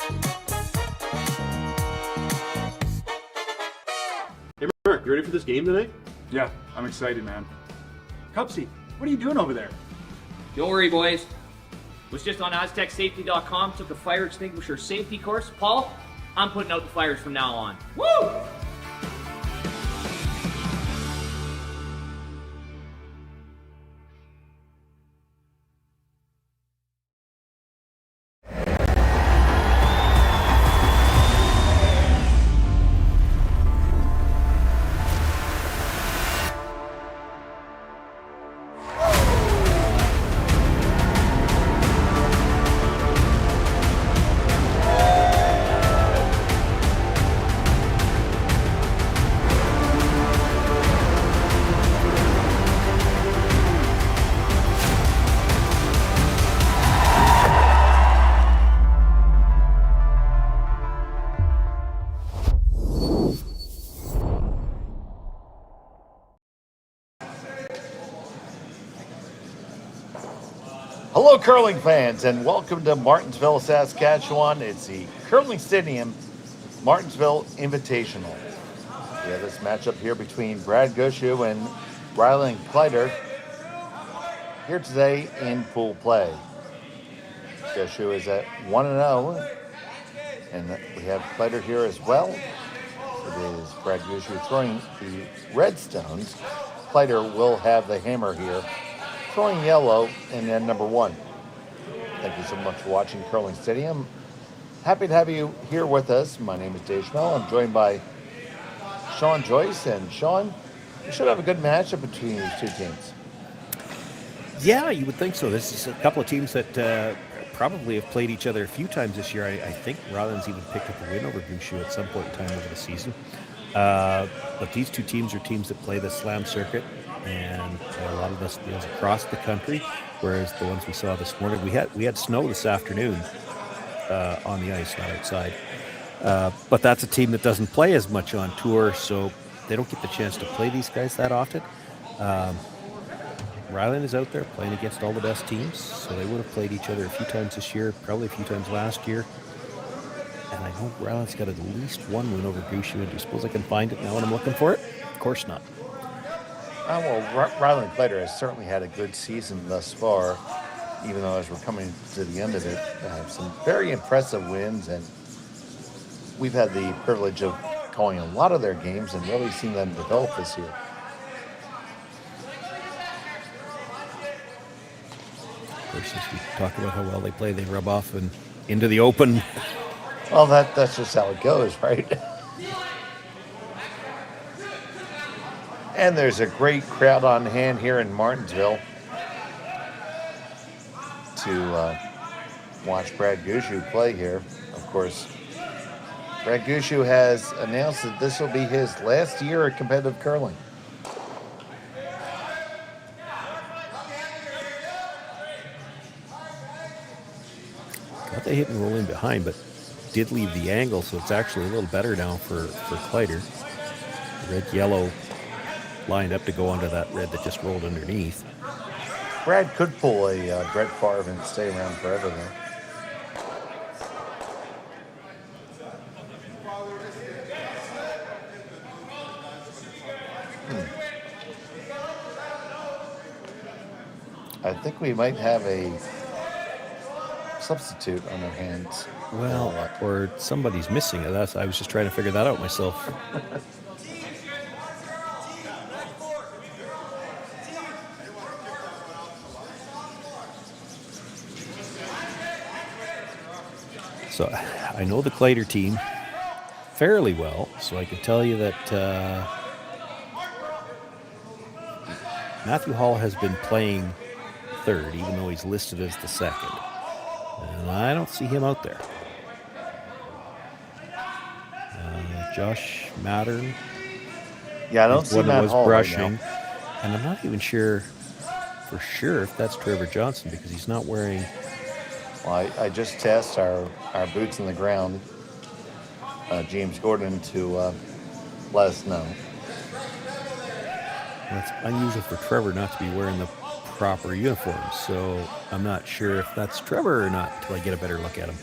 Hey Mark, you ready for this game tonight? Yeah, I'm excited, man. Cupsy, what are you doing over there? Don't worry, boys. Was just on AztecSafety.com, took a fire extinguisher safety course. Paul, I'm putting out the fires from now on. Woo! Hello, curling fans, and welcome to Martensville, Saskatchewan. It's the Curling Stadium Martensville Invitational. We have this matchup here between Brad Gushue and Rylan Kleiter here today in pool play. Gushue is at 1-0, and we have Kleiter here as well. It is Brad Gushue throwing the red stones. Kleiter will have the hammer here, throwing yellow in end number 1. Thank you so much for watching Curling Stadium. Happy to have you here with us. My name is Dave Schmell. I'm joined by Sean Joyce. And Sean, we should have a good matchup between these two teams. Yeah, you would think so. This is a couple of teams that probably have played each other a few times this year. I think Ryland's even picked up a win over Gushue at some point in time over the season. But these two teams are teams that play the slam circuit, and a lot of us deals across the country, whereas the ones we saw this morning, we had snow this afternoon on the ice, not outside. But that's a team that doesn't play as much on tour, so they don't get the chance to play these guys that often. Ryland is out there playing against all the best teams, so they would have played each other a few times this year, probably a few times last year. And I know Ryland's got at least one win over Gushue. Do you suppose I can find it now when I'm looking for it? Of course not. Well, Rylan Kleiter has certainly had a good season thus far, even though as we're coming to the end of it, some very impressive wins, and we've had the privilege of calling a lot of their games and really seeing them develop this year. Of course, as we talk about how well they play, they rub off and into the open. Well, that's just how it goes, right? And there's a great crowd on hand here in Martensville to watch Brad Gushue play here. Of course, Brad Gushue has announced that this will be his last year at competitive curling. Got the hit and roll in behind, but did leave the angle, so it's actually a little better now for Kleiter. Red-yellow lined up to go onto that red that just rolled underneath. Brad could pull a Brett Favre and stay around forever, though. I think we might have a substitute on our hands. Well, or somebody's missing it. I was just trying to figure that out myself. So I know the Kleiter team fairly well, so I can tell you that Matthew Hall has been playing third, even though he's listed as the second. And I don't see him out there. Josh Mattern. Yeah, I don't see Matt Hall brushing, right now. and I'm not even sure for sure if that's Trevor Johnson because he's not wearing. Well, I just test our boots in the ground, James Gordon, to let us know. Well, it's unusual for Trevor not to be wearing the proper uniform, so I'm not sure if that's Trevor or not until I get a better look at him.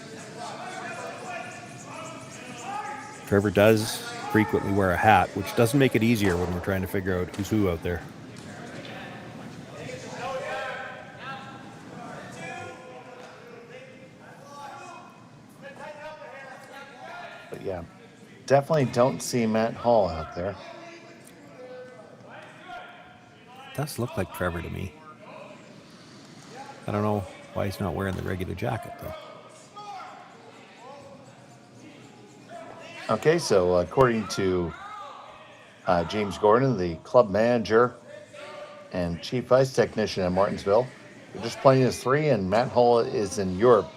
Trevor does frequently wear a hat, which doesn't make it easier when we're trying to figure out who's who out there. But yeah, definitely don't see Matt Hall out there. Does look like Trevor to me. I don't know why he's not wearing the regular jacket, though. Okay, so according to James Gordon, the club manager and chief ice technician at Martensville, they're just playing as 3, and Matt Hall is in Europe.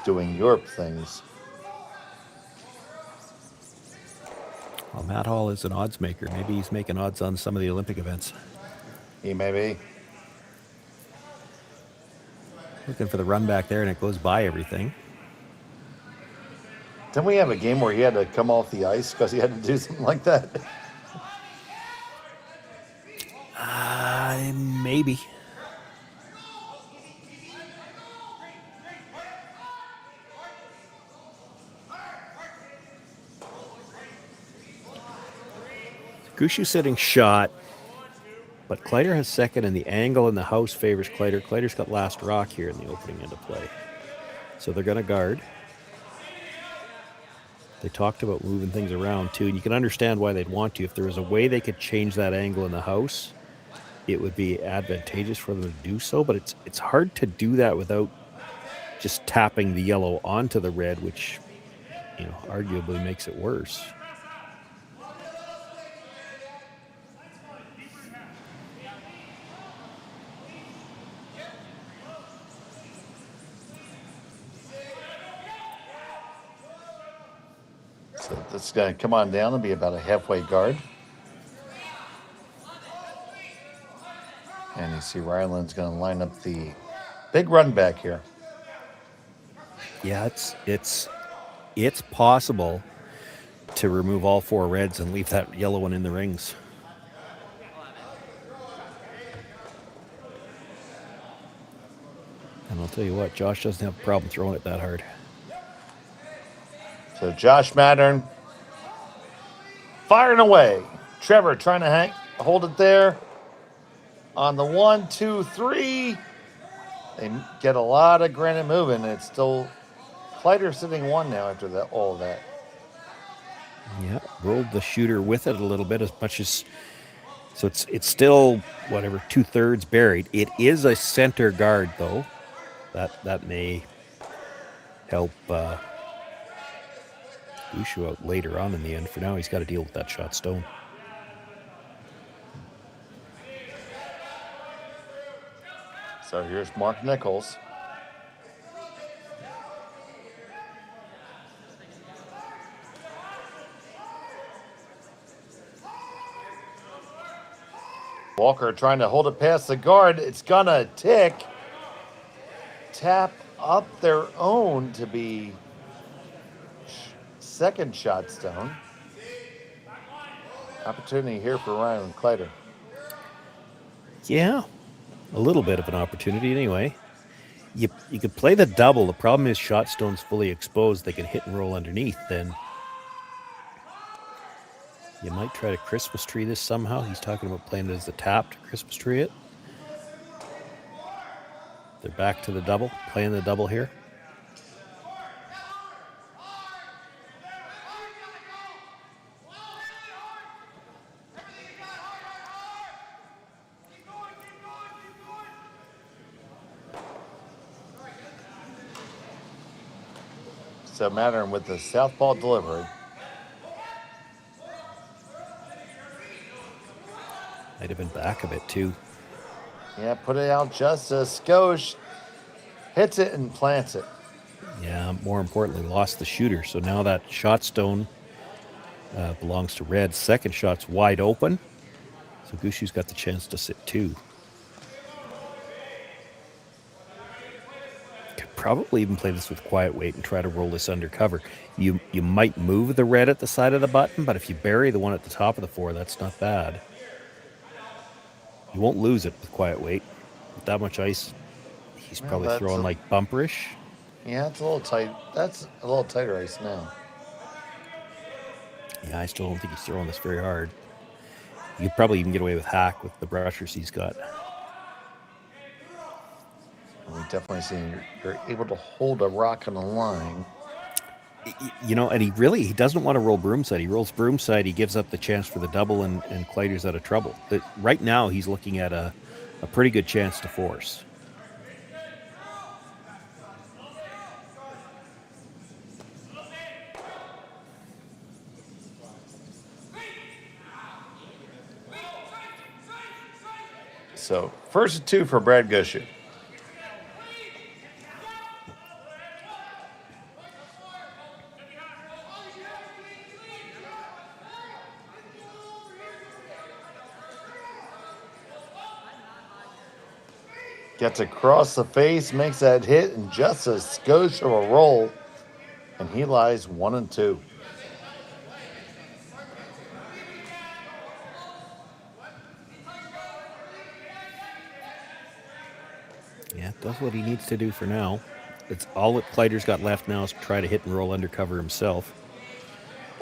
Doing Europe things. Well, Matt Hall is an odds maker. Maybe he's making odds on some of the Olympic events. He may be. Looking for the run back there, and it goes by everything. Didn't we have a game where he had to come off the ice because he had to do something like that? Maybe. Gushue sitting shot, but Kleiter has second, and the angle in the house favors Kleiter. Kleiter's got last rock here in the opening end of play. So they're going to guard. They talked about moving things around, too, and you can understand why they'd want to. If there was a way they could change that angle in the house, it would be advantageous for them to do so, but it's hard to do that without just tapping the yellow onto the red, which, arguably makes it worse. So this is going to come on down and be about a halfway guard. And you see Rylan's going to line up the big run back here. Yeah, it's possible to remove all 4 reds and leave that yellow one in the rings. And I'll tell you what, Josh doesn't have a problem throwing it that hard. So Josh Mattern firing away. Trevor trying to hold it there. On the 1, 2, 3. They get a lot of granite moving. It's still Kleiter sitting 1 now after that. All of that. Yeah, rolled the shooter with it a little bit, as much as so it's still whatever 2/3 buried. It is a center guard though. That may help Gushue out later on in the end. For now, he's got to deal with that shot stone. So here's Mark Nichols. Walker trying to hold it past the guard. It's gonna tap up their own to be second shot stone. Opportunity here for Rylan Kleiter. Yeah, a little bit of an opportunity anyway. You could play the double. The problem is shot stone's fully exposed. They can hit and roll underneath. Then you might try to Christmas tree this somehow. He's talking about playing it as a tap to Christmas tree it. They're back to the double, playing the double here. So Mattern with the southpaw delivery. Might have been back a bit too. Yeah, put it out just a skosh. Hits it and plants it. Yeah, more importantly, lost the shooter. So now that shot stone belongs to red. Second shot's wide open. So Gushue's got the chance to sit 2. Could probably even play this with quiet weight and try to roll this undercover. You might move the red at the side of the button, but if you bury the one at the top of the 4, that's not bad. You won't lose it with quiet weight. With that much ice, he's probably throwing like bumperish. Yeah, it's a little tight. That's a little tighter ice now. Yeah, I still don't think he's throwing this very hard. You could probably even get away with Hack with the brushers he's got. We definitely see you're able to hold a rock on the line. You know, and he doesn't want to roll Broomside. He rolls Broomside, he gives up the chance for the double, and Kleiter's out of trouble. But right now, he's looking at a pretty good chance to force. So, first and 2 for Brad Gushue. Gets across the face, makes that hit, and just a skosh of a roll, and he lies 1 and 2. Yeah, does what he needs to do for now. It's all that Kleiter's got left now is try to hit and roll undercover himself.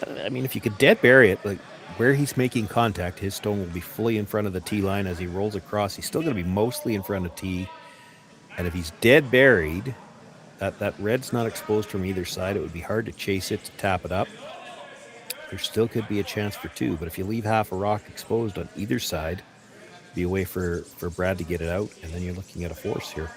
I mean, if you could dead bury it, like where he's making contact, his stone will be fully in front of the tee line as he rolls across. He's still going to be mostly in front of tee. And if he's dead buried, that red's not exposed from either side. It would be hard to chase it, to tap it up. There still could be a chance for 2, but if you leave half a rock exposed on either side, be a way for Brad to get it out, and then you're looking at a force here.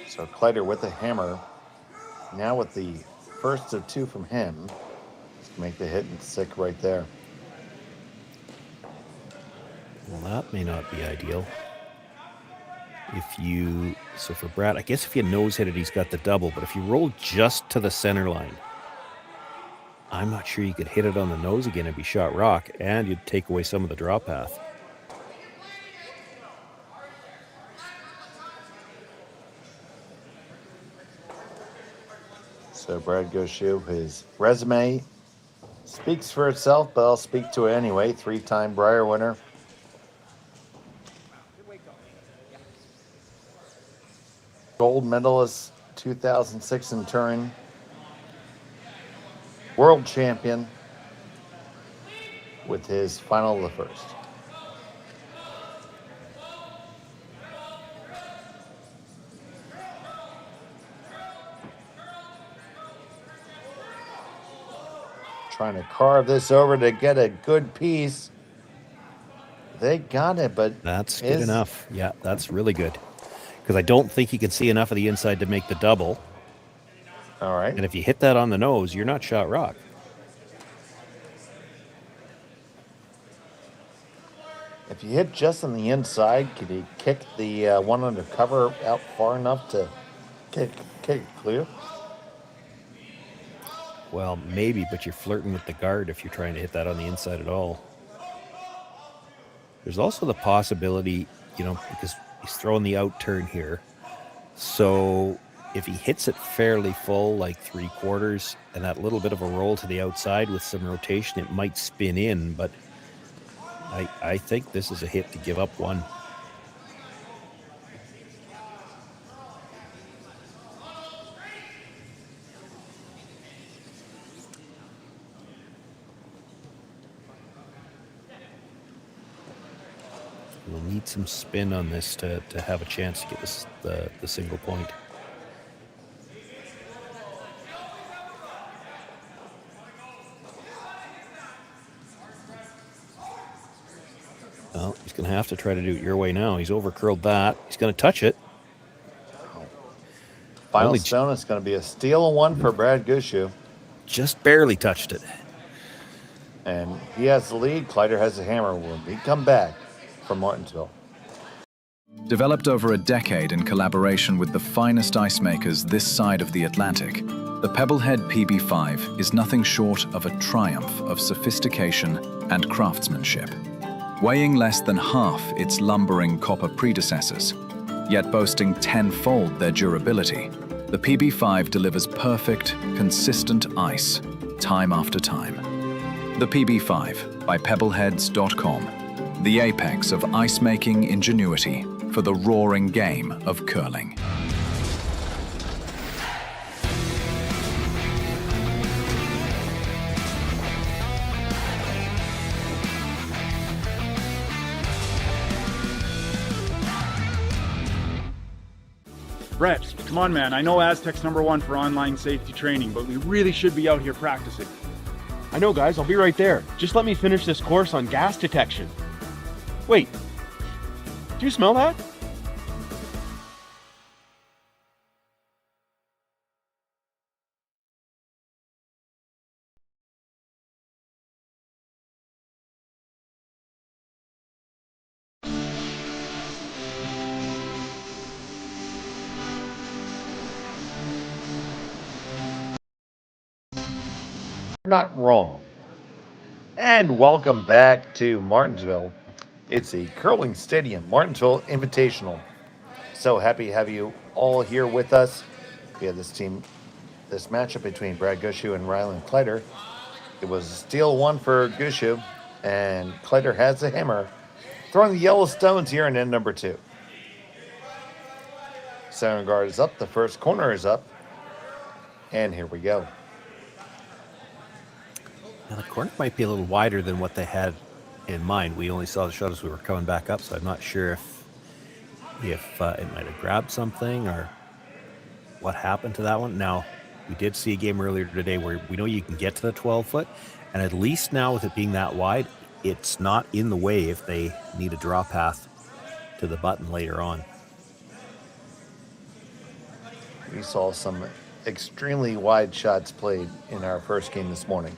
So Kleiter with the hammer. Now with the first of 2 from him. Make the hit and stick right there. Well, that may not be ideal. So for Brad, I guess if you nose hit it, he's got the double. But if you roll just to the center line, I'm not sure you could hit it on the nose again and be shot rock, and you'd take away some of the draw path. So Brad Gushue, his resume speaks for itself, but I'll speak to it anyway. 3-time Brier winner. Gold medalist 2006 in Turin. World champion with his final of the first. Trying to carve this over to get a good piece. They got it, but that's good enough. Yeah, that's really good. Because I don't think you can see enough of the inside to make the double. All right. And if you hit that on the nose, you're not shot rock. If you hit just on the inside, could you kick the one under cover out far enough to kick it clear? Well, maybe, but you're flirting with the guard if you're trying to hit that on the inside at all. There's also the possibility, because he's throwing the out turn here. So if he hits it fairly full, like 3/4, and that little bit of a roll to the outside with some rotation, it might spin in, but I think this is a hit to give up 1. We'll need some spin on this to have a chance to get this, the single point. Well, he's going to have to try to do it your way now. He's overcurled that. He's going to touch it. Final stone is going to be a steal 1 for Brad Gushue. Just barely touched it. And he has the lead. Kleiter has the hammer. When we come back from Martensville. Developed over a decade in collaboration with the finest ice makers this side of the Atlantic, the Pebblehead PB5 is nothing short of a triumph of sophistication and craftsmanship. Weighing less than half its lumbering copper predecessors, yet boasting tenfold their durability, the PB5 delivers perfect, consistent ice, time after time. The PB5 by pebbleheads.com, the apex of ice-making ingenuity for the roaring game of curling. Brett, come on, man. I know Aztec's #1 for online safety training, but we really should be out here practicing. I know, guys. I'll be right there. Just let me finish this course on gas detection. Wait. Do you smell that? Not wrong. And welcome back to Martensville. It's the Curling Stadium, Martensville Invitational. So happy to have you all here with us. We have this matchup between Brad Gushue and Rylan Kleiter. It was a steal one for Gushue, and Kleiter has the hammer, throwing the yellow stones here in end number 2. Center guard is up, the first corner is up, and here we go. Now the corner might be a little wider than what they had in mind. We only saw the shot as we were coming back up, so I'm not sure if it might have grabbed something or what happened to that one. Now, we did see a game earlier today where we know you can get to the 12-foot, and at least now with it being that wide, it's not in the way if they need a draw path to the button later on. We saw some extremely wide shots played in our first game this morning.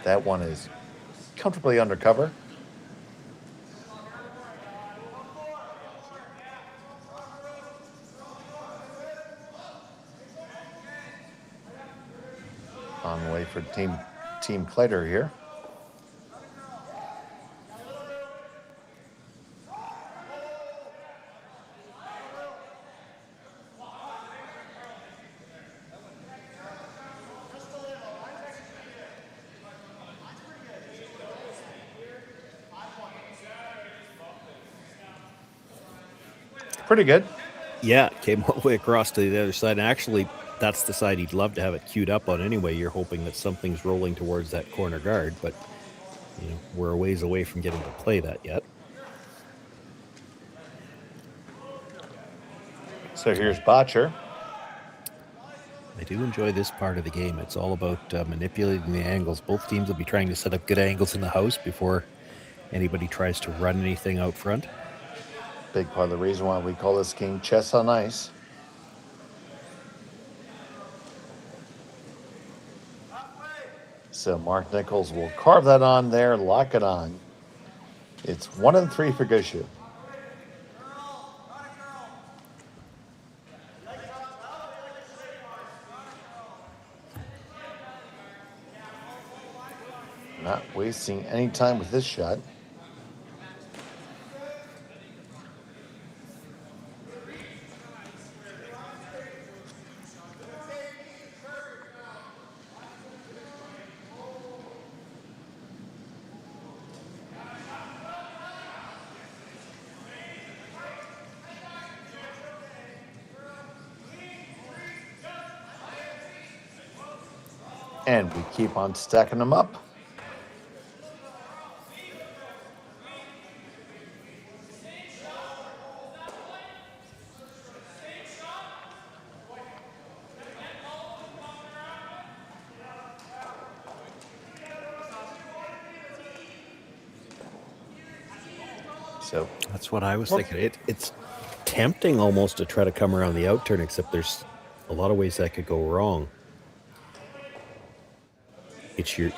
That one is comfortably undercover. On the way for Team Kleiter here. Pretty good. Yeah, it came all the way across to the other side. And actually, that's the side he'd love to have it queued up on anyway. You're hoping that something's rolling towards that corner guard, but we're a ways away from getting to play that yet. So here's Botcher. I do enjoy this part of the game. It's all about manipulating the angles. Both teams will be trying to set up good angles in the house before anybody tries to run anything out front. Big part of the reason why we call this game chess on ice. So Mark Nichols will carve that on there, lock it on. It's 1-3 for Gushue. Not wasting any time with this shot. And we keep on stacking them up. So that's what I was thinking. It's tempting almost to try to come around the out turn, except there's a lot of ways that could go wrong. It's your,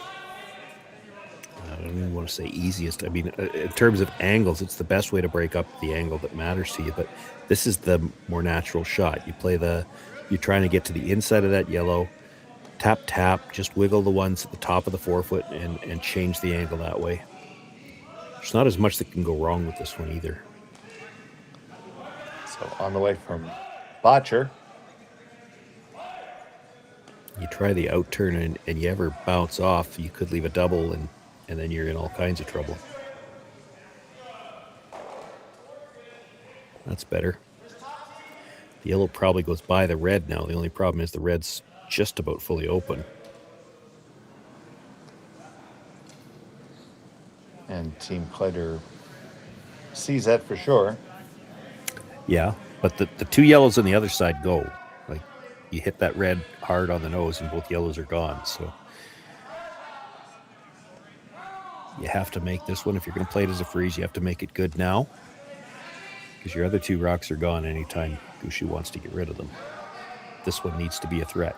I don't even want to say easiest. I mean, in terms of angles, it's the best way to break up the angle that matters to you. But this is the more natural shot. You're trying to get to the inside of that yellow, Tap, tap, just wiggle the ones at the top of the forefoot and change the angle that way. There's not as much that can go wrong with this one either. So on the way from Botcher. You try the out turn and you ever bounce off, you could leave a double and then you're in all kinds of trouble. That's better. The yellow probably goes by the red now. The only problem is the red's just about fully open. And Team Kleiter sees that for sure. Yeah, but the two yellows on the other side go. Like, you hit that red hard on the nose and both yellows are gone. So you have to make this one. If you're going to play it as a freeze, you have to make it good now, because your other two rocks are gone anytime Gushue wants to get rid of them. This one needs to be a threat.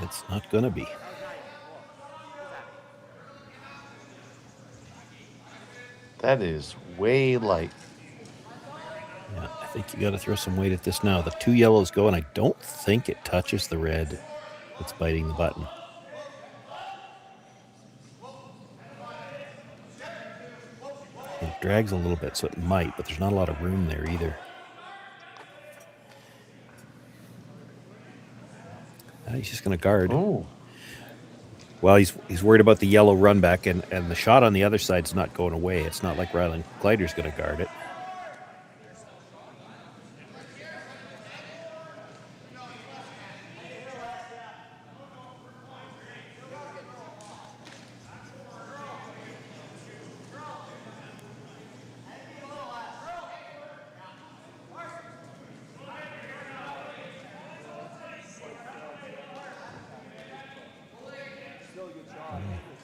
It's not going to be. That is way light. Yeah, I think you got to throw some weight at this now. The two yellows go, and I don't think it touches the red that's biting the button. It drags a little bit, so it might, but there's not a lot of room there either. He's just going to guard. Oh. Well, he's worried about the yellow run back, and the shot on the other side's not going away. It's not like Rylan Kleiter's going to guard it.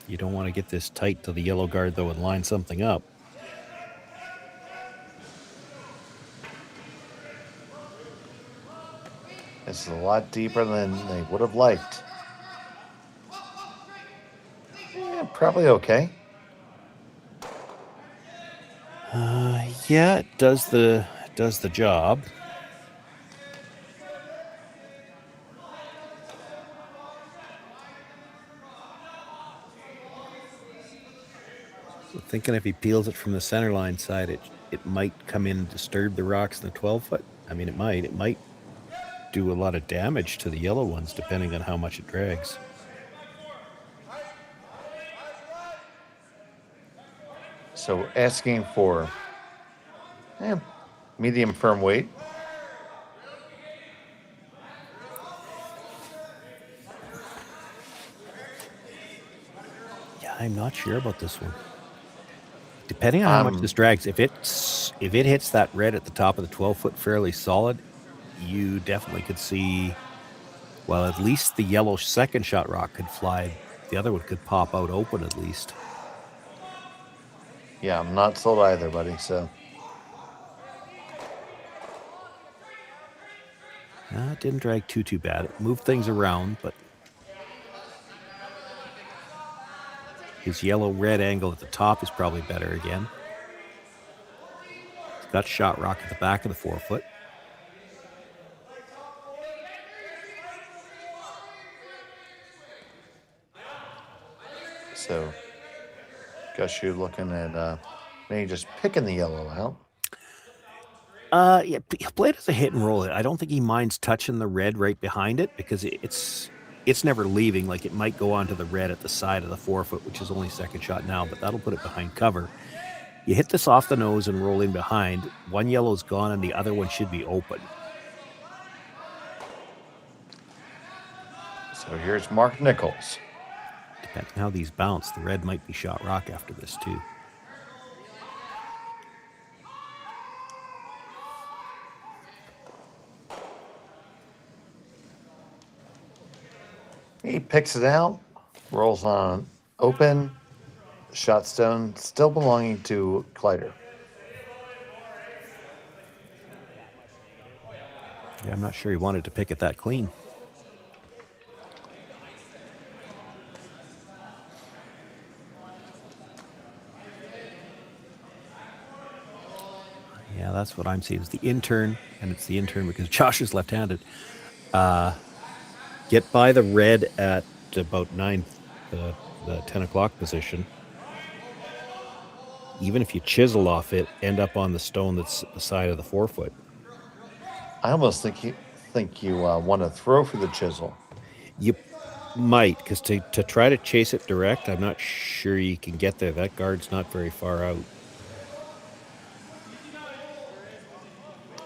You don't want to get this tight to the yellow guard, though, and line something up. This is a lot deeper than they would have liked. Yeah, probably okay. Yeah, it does the job. So thinking if he peels it from the center line side, it might come in and disturb the rocks in the 12-foot. I mean, it might do a lot of damage to the yellow ones, depending on how much it drags. So asking for medium firm weight. Yeah, I'm not sure about this one. Depending on how much this drags, if it hits that red at the top of the 12-foot fairly solid, you definitely could see, well, at least the yellow second shot rock could fly. The other one could pop out open at least. Yeah, I'm not sold either, buddy, so. It didn't drag too bad. It moved things around, but his yellow-red angle at the top is probably better again. He's got shot rock at the back of the 4-foot. So, Gushue looking at maybe just picking the yellow out. Yeah, play it as a hit and roll. I don't think he minds touching the red right behind it, because it's never leaving. Like, it might go onto the red at the side of the 4-foot, which is only second shot now, but that'll put it behind cover. You hit this off the nose and roll in behind. One yellow's gone and the other one should be open. So here's Mark Nichols. Depending on how these bounce, the red might be shot rock after this too. He picks it out, rolls on open, shot stone still belonging to Kleiter. Yeah, I'm not sure he wanted to pick it that clean. Yeah, that's what I'm seeing. It's the intern, and it's the intern because Josh is left-handed. Get by the red at about 9, the 10 o'clock position. Even if you chisel off it, end up on the stone that's the side of the 4-foot. I almost think you want to throw for the chisel. You might, because to try to chase it direct, I'm not sure you can get there. That guard's not very far out.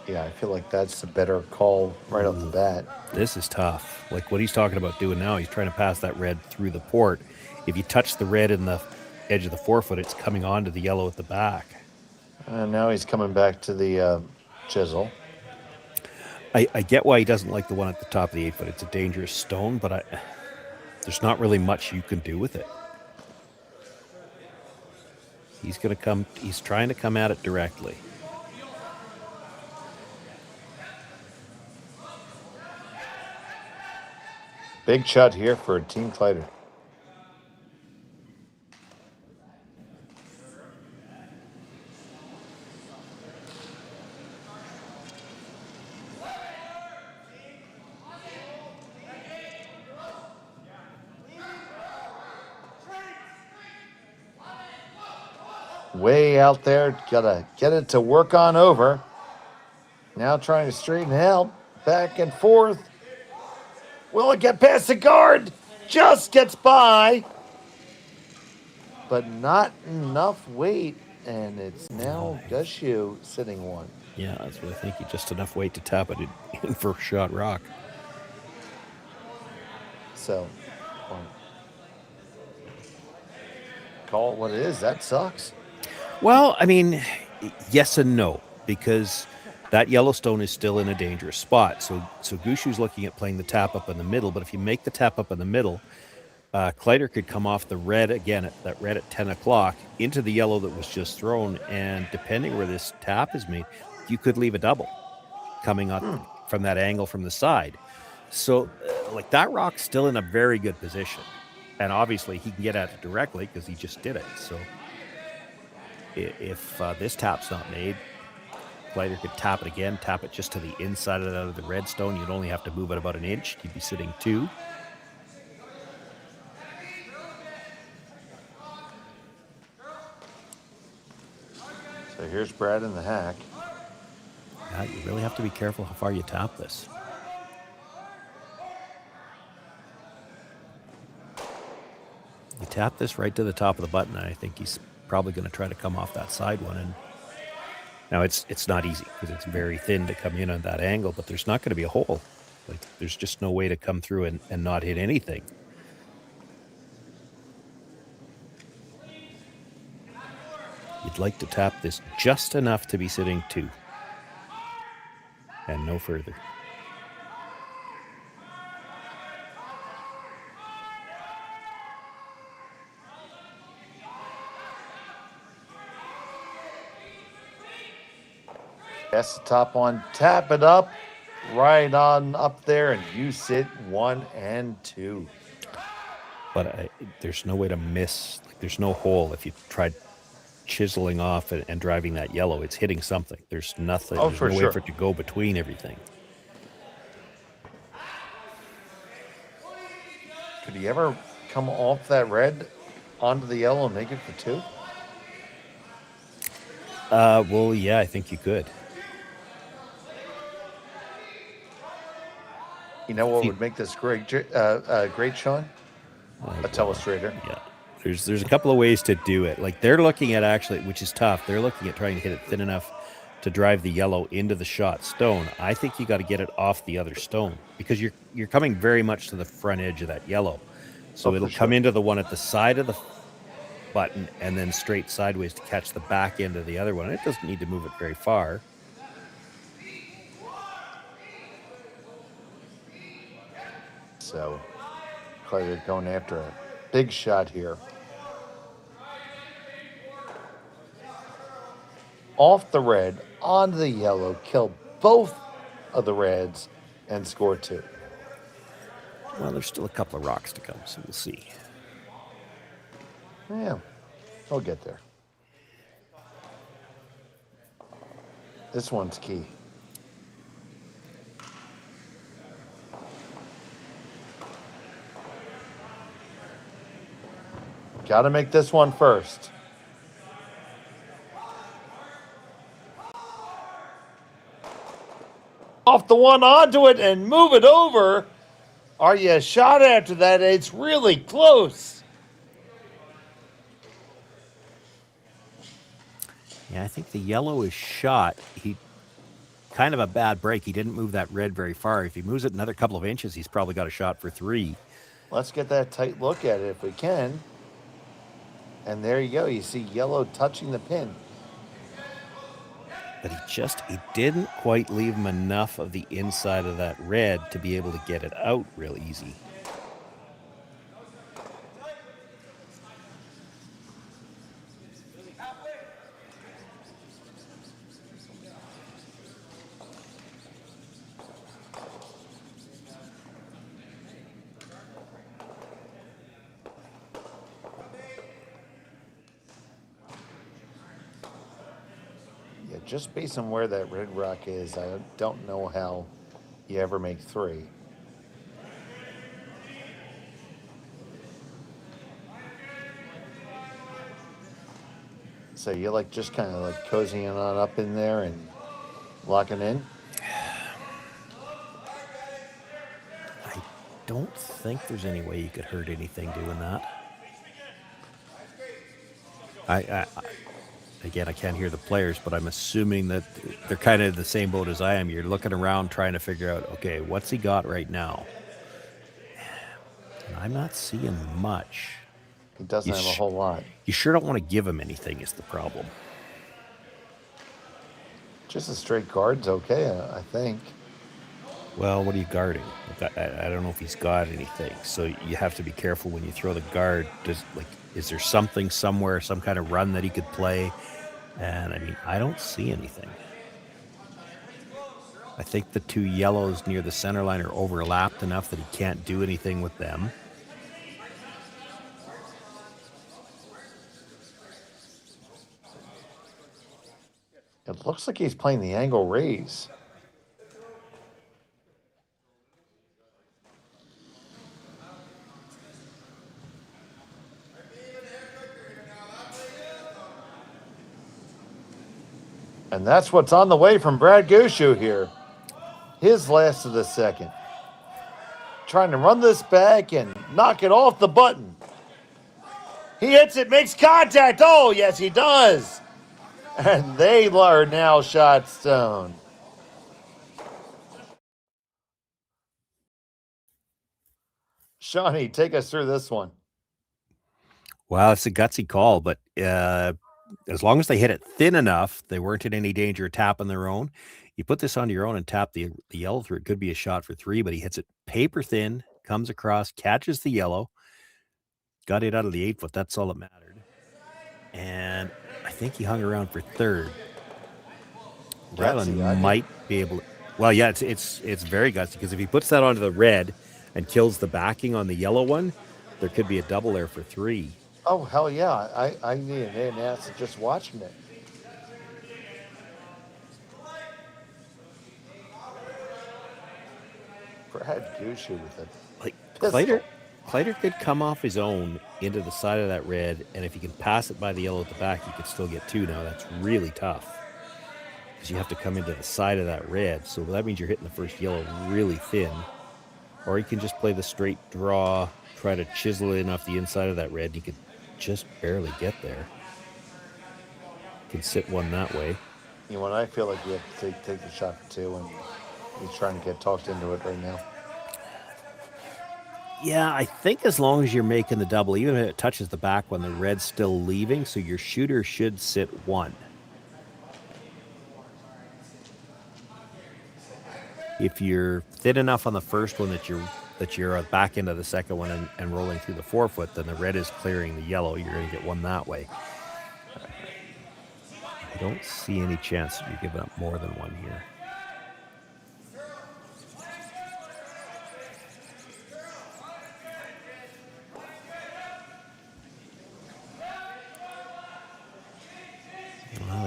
Yeah, I feel like that's a better call right off the bat. This is tough. Like what he's talking about doing now, he's trying to pass that red through the port. If you touch the red in the edge of the 4-foot, it's coming onto the yellow at the back. Now he's coming back to the chisel. I get why he doesn't like the one at the top of the 8-foot. It's a dangerous stone, but there's not really much you can do with it. He's trying to come at it directly. Big shot here for Team Kleiter. Way out there, gotta get it to work on over. Now trying to straighten out, back and forth. Will it get past the guard? Just gets by. But not enough weight, and it's now Gushue sitting one. Yeah, that's what I think. Just enough weight to tap it in for a shot rock. So, call it what it is. That sucks. Well, I mean, yes and no, because that Yellowstone is still in a dangerous spot. So Gushue's looking at playing the tap up in the middle, but if you make the tap up in the middle, Kleiter could come off the red again, that red at 10 o'clock, into the yellow that was just thrown, and depending where this tap is made, you could leave a double coming up from that angle from the side. So, like, that rock's still in a very good position, and obviously he can get at it directly because he just did it. So if this tap's not made, Kleiter could tap it again, tap it just to the inside of the red stone. You'd only have to move it about an inch. You'd be sitting 2. So here's Brad in the hack. Yeah, you really have to be careful how far you tap this. You tap this right to the top of the button, and I think he's probably going to try to come off that side one. And now it's not easy because it's very thin to come in on that angle, but there's not going to be a hole. Like, there's just no way to come through and not hit anything. You'd like to tap this just enough to be sitting 2 and no further. That's the top one. Tap it up, right on up there, and you sit 1 and 2. But there's no way to miss. Like, there's no hole. If you tried chiseling off and driving that yellow, it's hitting something. There's nothing. Oh, there's for no sure. way for it to go between everything. Could he ever come off that red onto the yellow and make it for 2? Well, yeah, I think you could. You know what would make this great, Sean? A telestrator. Yeah. There's a couple of ways to do it. Like, they're looking at, actually, which is tough, they're looking at trying to hit it thin enough to drive the yellow into the shot stone. I think you got to get it off the other stone because you're coming very much to the front edge of that yellow. So it'll come into the one at the side of the button and then straight sideways to catch the back end of the other one. It doesn't need to move it very far. So, Kleiter going after a big shot here. Off the red, onto the yellow, kill both of the Reds and score 2. Well, there's still a couple of rocks to come, so we'll see. Yeah, we'll get there. This one's key. Got to make this one first. Off the one onto it and move it over. Are you shot after that? It's really close. Yeah, I think the yellow is shot. He kind of a bad break. He didn't move that red very far. If he moves it another couple of inches, he's probably got a shot for 3. Let's get that tight look at it if we can. And there you go. You see yellow touching the pin. But he didn't quite leave him enough of the inside of that red to be able to get it out real easy. Just based on where that red rock is, I don't know how you ever make 3. So you're like just kind of like cozying on up in there and locking in? I don't think there's any way you could hurt anything doing that. Again, I can't hear the players, but I'm assuming that they're kind of the same boat as I am. You're looking around trying to figure out, okay, what's he got right now? And I'm not seeing much. He doesn't have a whole lot. You sure don't want to give him anything is the problem. Just a straight guard's okay, I think. Well, what are you guarding? I don't know if he's got anything. So you have to be careful when you throw the guard. Is there something somewhere, some kind of run that he could play? And I mean, I don't see anything. I think the 2 yellows near the center line are overlapped enough that he can't do anything with them. It looks like he's playing the angle raise. And that's what's on the way from Brad Gushue here. His last of the second. Trying to run this back and knock it off the button. He hits it, makes contact. Oh, yes, he does. And they are now shot stone. Shawnee, take us through this one. Well, it's a gutsy call, but as long as they hit it thin enough, they weren't in any danger of tapping their own. You put this onto your own and tap the yellow through, it could be a shot for 3, but he hits it paper thin, comes across, catches the yellow, got it out of the 8-foot. That's all that mattered. And I think he hung around for 3rd. Rylan might be able to. Well, yeah, it's very gutsy because if he puts that onto the red and kills the backing on the yellow one, there could be a double there for 3. Oh, hell yeah. I need an ass just watching it. Brad Gushue with it. Like Kleiter could come off his own into the side of that red, and if he can pass it by the yellow at the back, he could still get 2. Now, that's really tough because you have to come into the side of that red. So that means you're hitting the first yellow really thin. Or he can just play the straight draw, try to chisel it off the inside of that red, and he could just barely get there. Can sit one that way. You know, I feel like you have to take the shot for 2, and he's trying to get talked into it right now. Yeah, I think as long as you're making the double, even if it touches the back one, the red's still leaving, so your shooter should sit 1. If you're thin enough on the first one that you're back into the second one and rolling through the 4-foot, then the red is clearing the yellow. You're going to get 1 that way. I don't see any chance that you're giving up more than 1 here.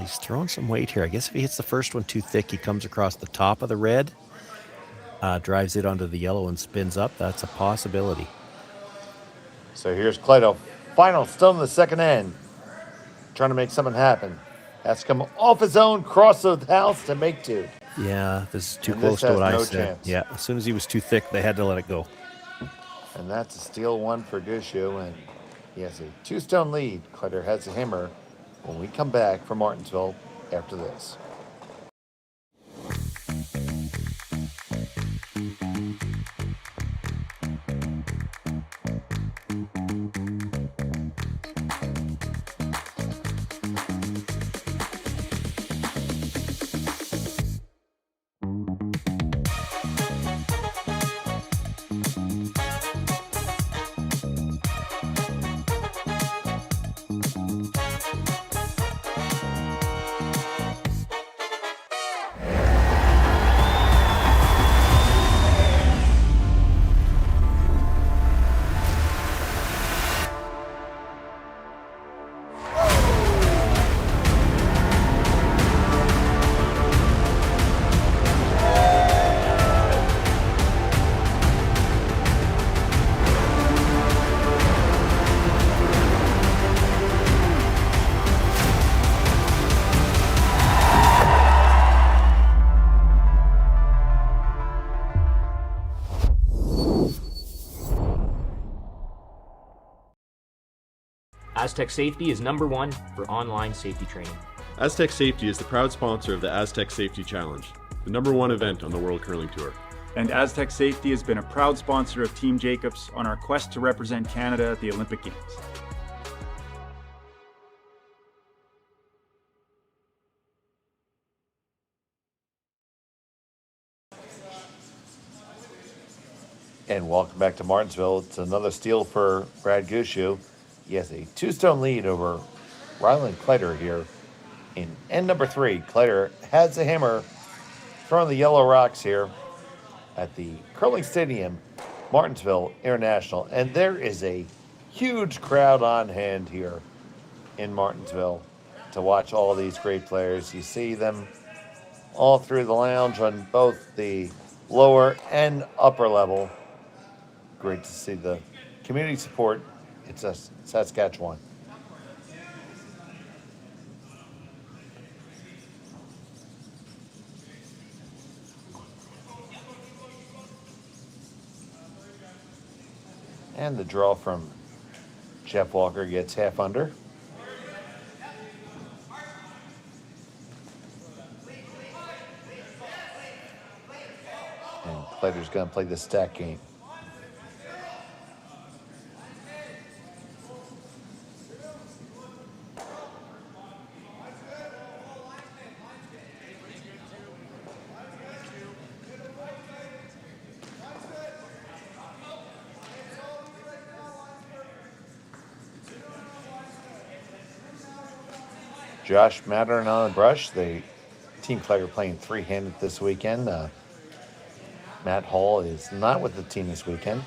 he's throwing some weight here. I guess if he hits the first one too thick, he comes across the top of the red, drives it onto the yellow and spins up. That's a possibility. So here's Kleiter, final, still in the second end, trying to make something happen. Has to come off his own, cross the house to make two. Yeah, this is too And close this to what has I no said. chance. Yeah, as soon as he was too thick, they had to let it go. And that's a steal one for Gushue, and he has a 2-stone lead. Kleiter has a hammer when we come back from Martensville after this. Aztec Safety is #1 for online safety training. Aztec Safety is the proud sponsor of the Aztec Safety Challenge, the #1 event on the World Curling Tour. And Aztec Safety has been a proud sponsor of Team Jacobs on our quest to represent Canada at the Olympic Games. And welcome back to Martensville. It's another steal for Brad Gushue. He has a 2-stone lead over Rylan Kleiter here in end number 3. Kleiter has a hammer throwing the yellow rocks here at the Curling Stadium, Martensville International. And there is a huge crowd on hand here in Martensville to watch all these great players. You see them all through the lounge on both the lower and upper level. Great to see the community support. It's Saskatchewan. And the draw from Jeff Walker gets half under. And Kleiter's going to play the stack game. Josh Mattern on the brush. The Team Kleiter playing three-handed this weekend. Matt Hall is not with the team this weekend.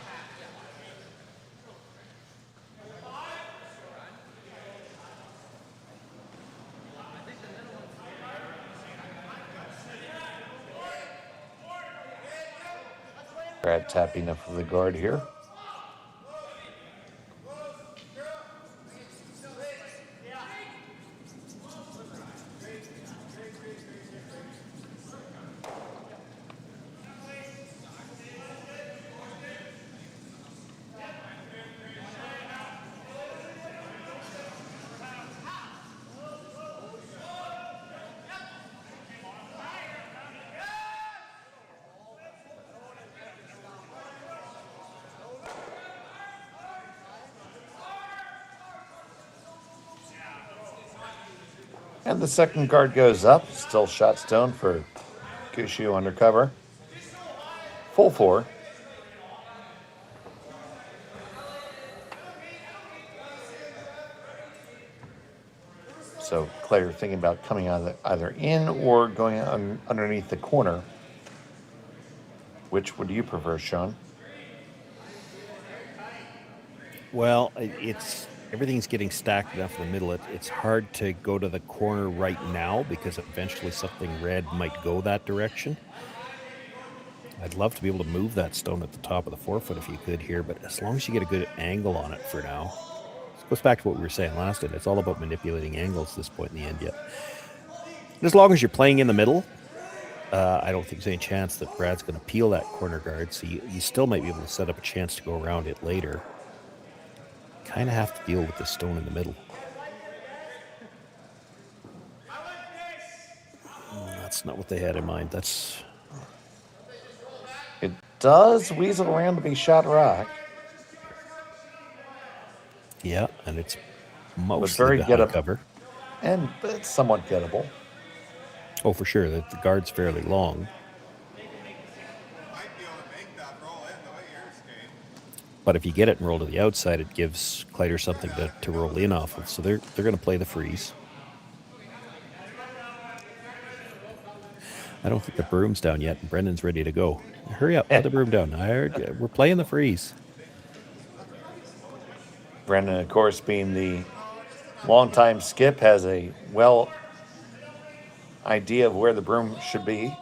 Brad tapping up for the guard here. And the second guard goes up. Still shot stone for Gushue undercover. Full 4. So Kleiter thinking about coming either in or going underneath the corner. Which would you prefer, Sean? Well, it's everything's getting stacked enough in the middle. It's hard to go to the corner right now because eventually something red might go that direction. I'd love to be able to move that stone at the top of the 4-foot if you could here, but as long as you get a good angle on it for now. This goes back to what we were saying last time. It's all about manipulating angles at this point in the end yet. And as long as you're playing in the middle, I don't think there's any chance that Brad's going to peel that corner guard, so you still might be able to set up a chance to go around it later. Kind of have to deal with the stone in the middle. That's not what they had in mind. It does weasel around to be shot rock. Yeah, and it's mostly very behind gettable. cover. And it's somewhat gettable. Oh, for sure. The guard's fairly long. But if you get it and roll to the outside, it gives Kleiter something to roll in off of. So they're going to play the freeze. I don't think the broom's down yet, and Brendan's ready to go. Hurry up, put the broom down. We're playing the freeze. Brendan, of course, being the longtime skip, has a idea of where the broom should be.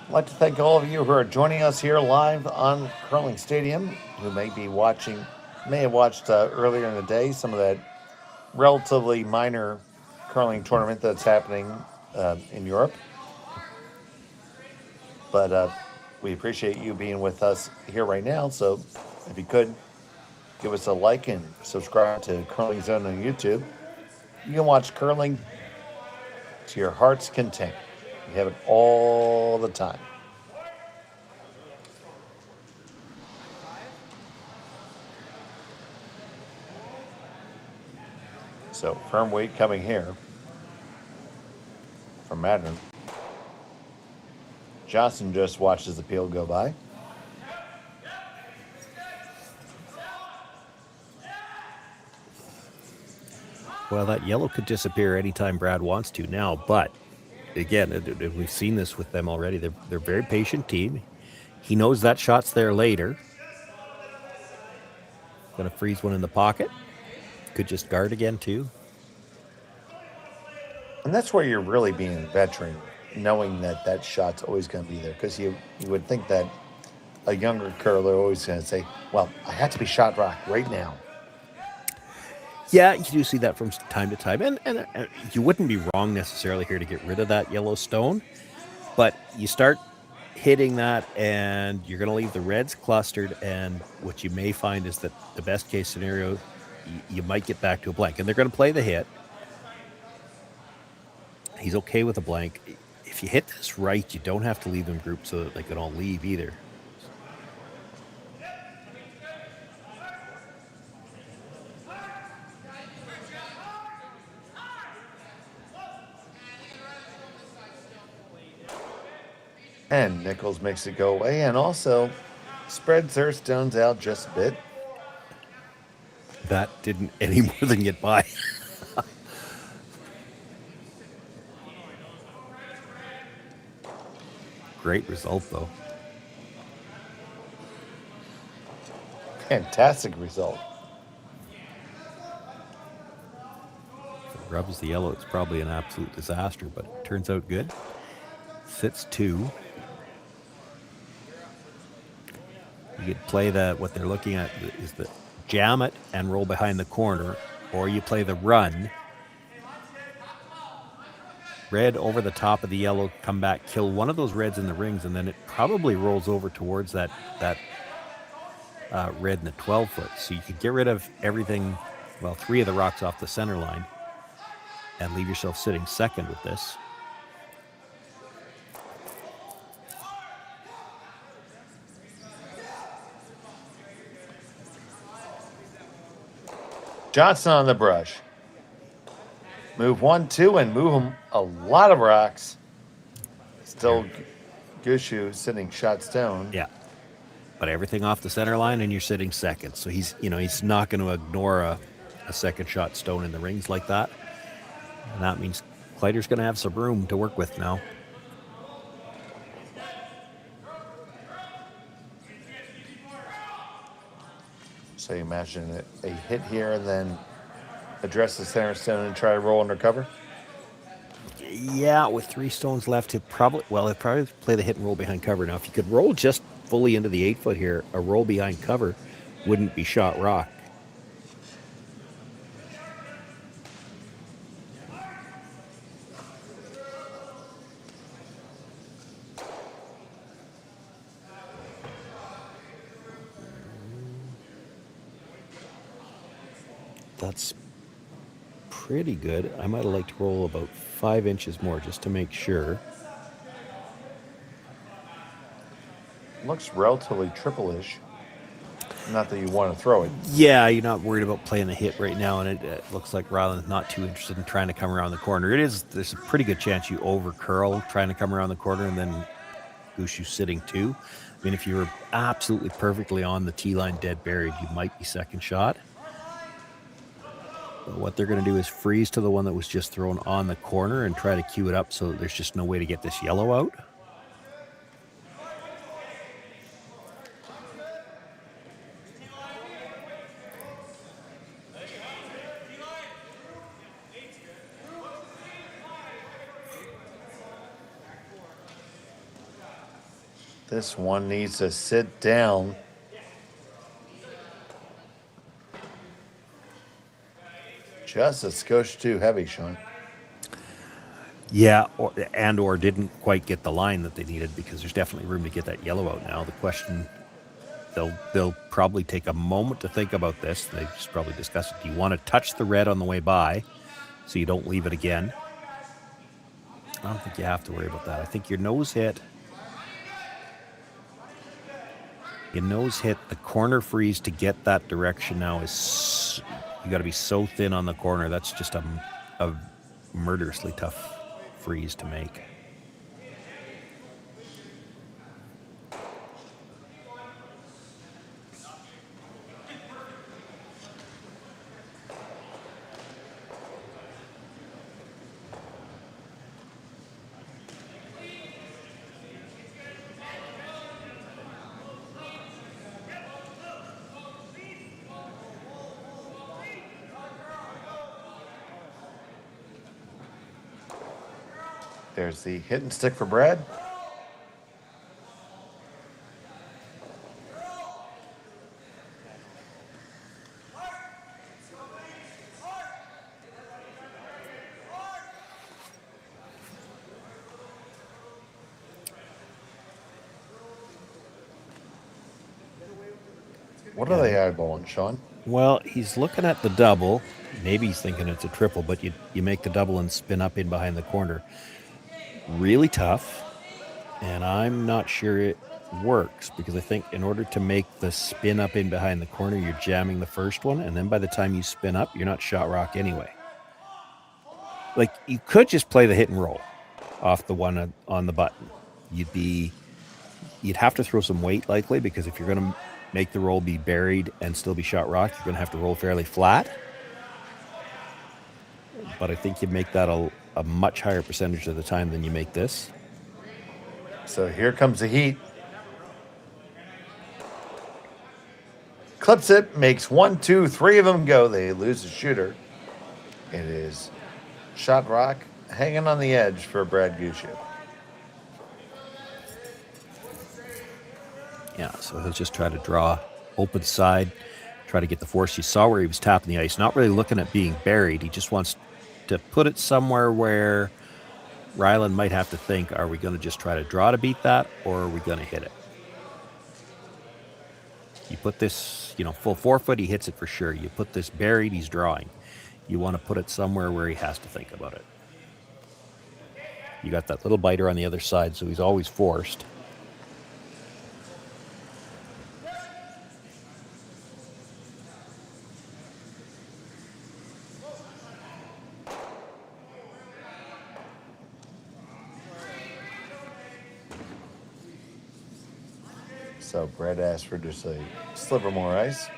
I'd like to thank all of you who are joining us here live on Curling Stadium, who may have watched earlier in the day some of that relatively minor curling tournament that's happening in Europe. But we appreciate you being with us here right now. So if you could, give us a like and subscribe to Curling Zone on YouTube. You can watch curling to your heart's content. We have it all the time. So firm weight coming here from Madden. Johnson just watches the peel go by. Well, that yellow could disappear anytime Brad wants to now, but again, we've seen this with them already. They're a very patient team. He knows that shot's there later. Going to freeze one in the pocket. Could just guard again, too. And that's where you're really being a veteran, knowing that shot's always going to be there. Because you would think that a younger curler always going to say, well, I have to be shot rock right now. Yeah, you do see that from time to time. And you wouldn't be wrong necessarily here to get rid of that yellow stone. But you start hitting that and you're going to leave the reds clustered. And what you may find is that the best case scenario, you might get back to a blank. And they're going to play the hit. He's okay with a blank. If you hit this right, you don't have to leave them grouped so that they can all leave either. And Nichols makes it go away and also spreads their stones out just a bit. That didn't any more than get by. Great result, though. Fantastic result. If it rubs the yellow, it's probably an absolute disaster, but it turns out good. Sits 2. You could play what they're looking at is the jam it and roll behind the corner, or you play the run. Red over the top of the yellow, come back, kill one of those reds in the rings, and then it probably rolls over towards that red in the 12-foot. So you could get rid of everything, well, 3 of the rocks off the center line, and leave yourself sitting second with this. Johnson on the brush. Move 1, 2, and move them a lot of rocks. Still Gushue sitting shot stone. Yeah. but everything off the center line, and you're sitting second. So he's not going to ignore a second shot stone in the rings like that. And that means Kleiter's going to have some room to work with now. So you imagine a hit here and then address the center stone and try to roll under cover? Yeah, with 3 stones left, he'd probably play the hit and roll behind cover. Now, if you could roll just fully into the 8-foot here, a roll behind cover wouldn't be shot rock. That's pretty good. I might have liked to roll about 5 inches more just to make sure. Looks relatively triple-ish. Not that you want to throw it. Yeah, you're not worried about playing the hit right now, and it looks like Rylan's not too interested in trying to come around the corner. There's a pretty good chance you over curl trying to come around the corner, and then Gushue sitting too. I mean, if you were absolutely perfectly on the tee line dead buried, you might be second shot. But what they're going to do is freeze to the one that was just thrown on the corner and try to cue it up so that there's just no way to get this yellow out. This one needs to sit down. Just a skosh too heavy, Sean. Yeah, or didn't quite get the line that they needed, because there's definitely room to get that yellow out now. The question, they'll probably take a moment to think about this. They just probably discuss it. Do you want to touch the red on the way by so you don't leave it again? I don't think you have to worry about that. I think your nose hit, the corner freeze to get that direction now is, you got to be so thin on the corner. That's just a murderously tough freeze to make. There's the hit and stick for Brad. What are they eyeballing, Sean? Well, he's looking at the double. Maybe he's thinking it's a triple, but you make the double and spin up in behind the corner. Really tough, and I'm not sure it works, because I think in order to make the spin up in behind the corner, you're jamming the first one, and then by the time you spin up, you're not shot rock anyway. Like, you could just play the hit and roll off the one on the button. You'd have to throw some weight likely, because if you're going to make the roll be buried and still be shot rock, you're going to have to roll fairly flat. But I think you make that a much higher percentage of the time than you make this. So here comes the heat. Clips it, makes 1, 2, 3 of them go. They lose the shooter. It is shot rock hanging on the edge for Brad Gushue. Yeah, so he'll just try to draw open side, try to get the force. You saw where he was tapping the ice, not really looking at being buried. He just wants to put it somewhere where Rylan might have to think, are we going to just try to draw to beat that, or are we going to hit it? You put this, full 4 foot, he hits it for sure. You put this buried, he's drawing. You want to put it somewhere where he has to think about it. You got that little biter on the other side, so he's always forced. So Brad asked for just a sliver more ice.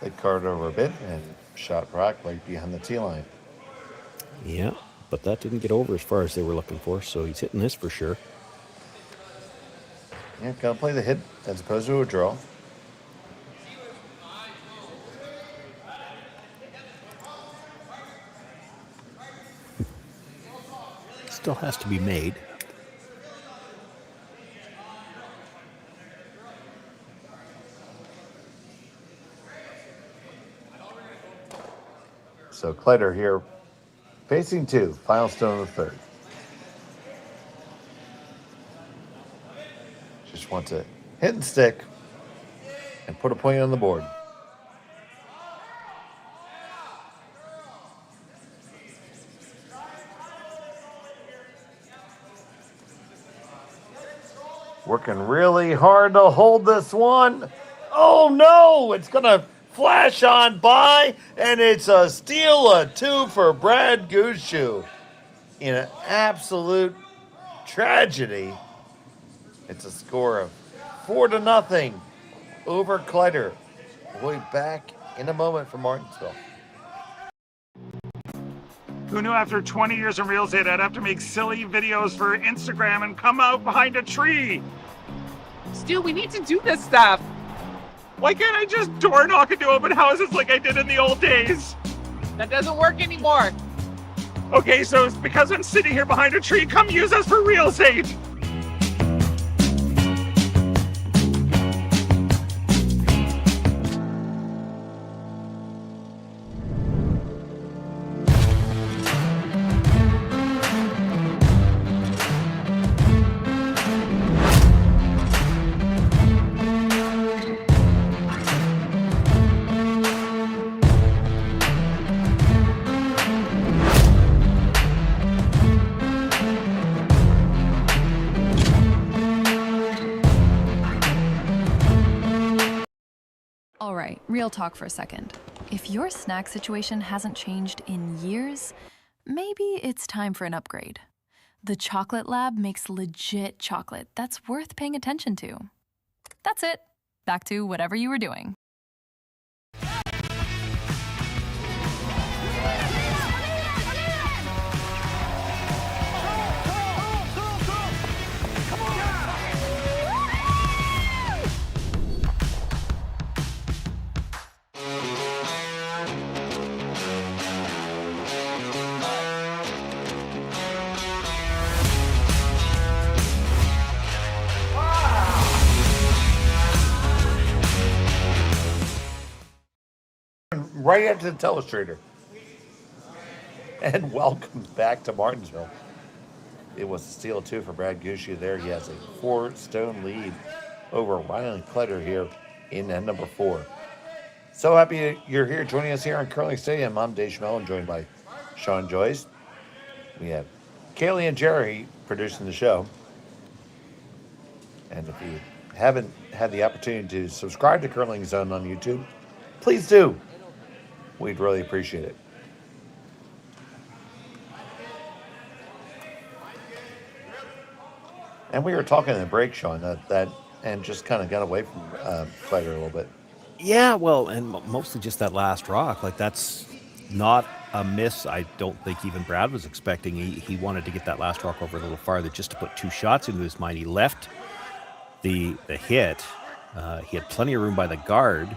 They carted over a bit and shot Brock right behind the tee line. Yeah, but that didn't get over as far as they were looking for, so he's hitting this for sure. Yeah, gotta play the hit as opposed to a draw. Still has to be made. So Kleiter here, facing two, final stone of the third. Just want to hit and stick and put a point on the board. Working really hard to hold this one. Oh no, it's gonna flash on by, and it's a steal of two for Brad Gushue. In an absolute tragedy, it's a score of 4-0 over Kleiter. We'll be back in a moment from Martensville. Who knew after 20 years in real estate I'd have to make silly videos for Instagram and come out behind a tree? Stu, we need to do this stuff. Why can't I just door knock into open houses like I did in the old days? That doesn't work anymore. Okay, so it's because I'm sitting here behind a tree. Come use us for real estate. All right, real talk for a second. If your snack situation hasn't changed in years, maybe it's time for an upgrade. The Chocolate Lab makes legit chocolate that's worth paying attention to. That's it. Back to whatever you were doing. Right after the telestrator. And welcome back to Martensville. It was a steal two for Brad Gushue there. He has a 4-stone lead over Rylan Kleiter here in end number 4. So happy you're here joining us here on Curling Stadium. I'm Dave Schmel, and joined by Sean Joyce. We have Kaylee and Jerry producing the show. And if you haven't had the opportunity to subscribe to Curling Zone on YouTube, please do. We'd really appreciate it. And we were talking in the break, Sean, that and just kind of got away from Kleiter a little bit. Yeah, well, and mostly just that last rock. Like, that's not a miss. I don't think even Brad was expecting. He wanted to get that last rock over a little farther just to put two shots into his mind. He left the hit. He had plenty of room by the guard,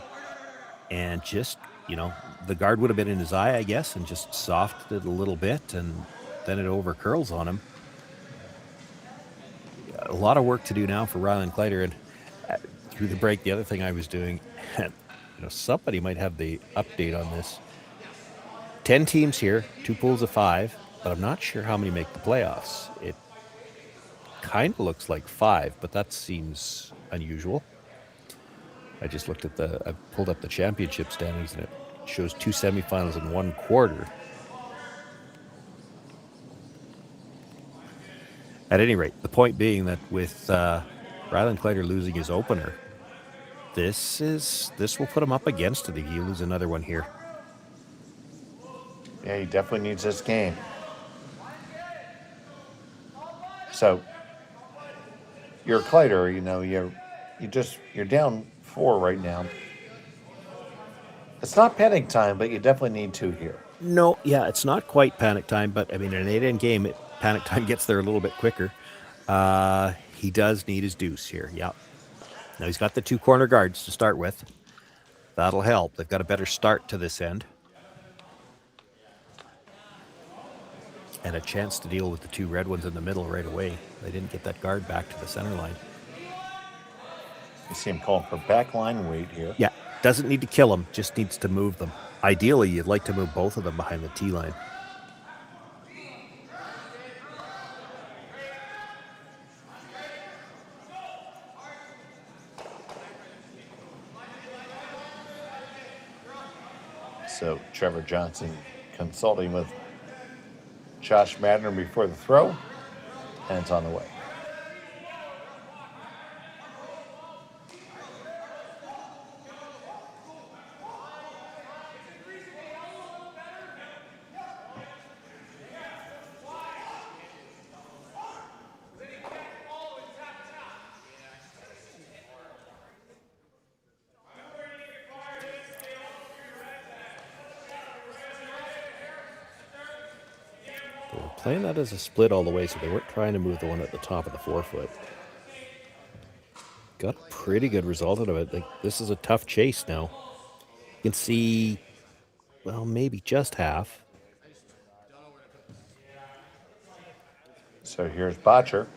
and just, the guard would have been in his eye, I guess, and just softened it a little bit, and then it over curls on him. A lot of work to do now for Rylan Kleiter, and through the break, the other thing I was doing, somebody might have the update on this. 10 teams here, 2 pools of 5, but I'm not sure how many make the playoffs. It kind of looks like 5, but that seems unusual. I just looked at I pulled up the championship standings, and it shows 2 semifinals and 1 quarter. At any rate, the point being that with Rylan Kleiter losing his opener, this will put him up against it if you lose another one here. Yeah, he definitely needs this game. So you're Kleiter, you're down 4 right now. It's not panic time, but you definitely need 2 here. No, yeah, it's not quite panic time, but I mean, in an 8-end game, panic time gets there a little bit quicker. He does need his deuce here, yeah. Now he's got the 2 corner guards to start with. That'll help. They've got a better start to this end. And a chance to deal with the 2 red ones in the middle right away. They didn't get that guard back to the center line. You see him calling for backline weight here. Yeah, doesn't need to kill them, just needs to move them. Ideally, you'd like to move both of them behind the T line. So Trevor Johnson consulting with Josh Madden before the throw, and it's on the way. Playing that as a split all the way, so they weren't trying to move the one at the top of the 4-foot. Got a pretty good result out of it. Like, this is a tough chase now. You can see, well, maybe just half. So here's Botcher.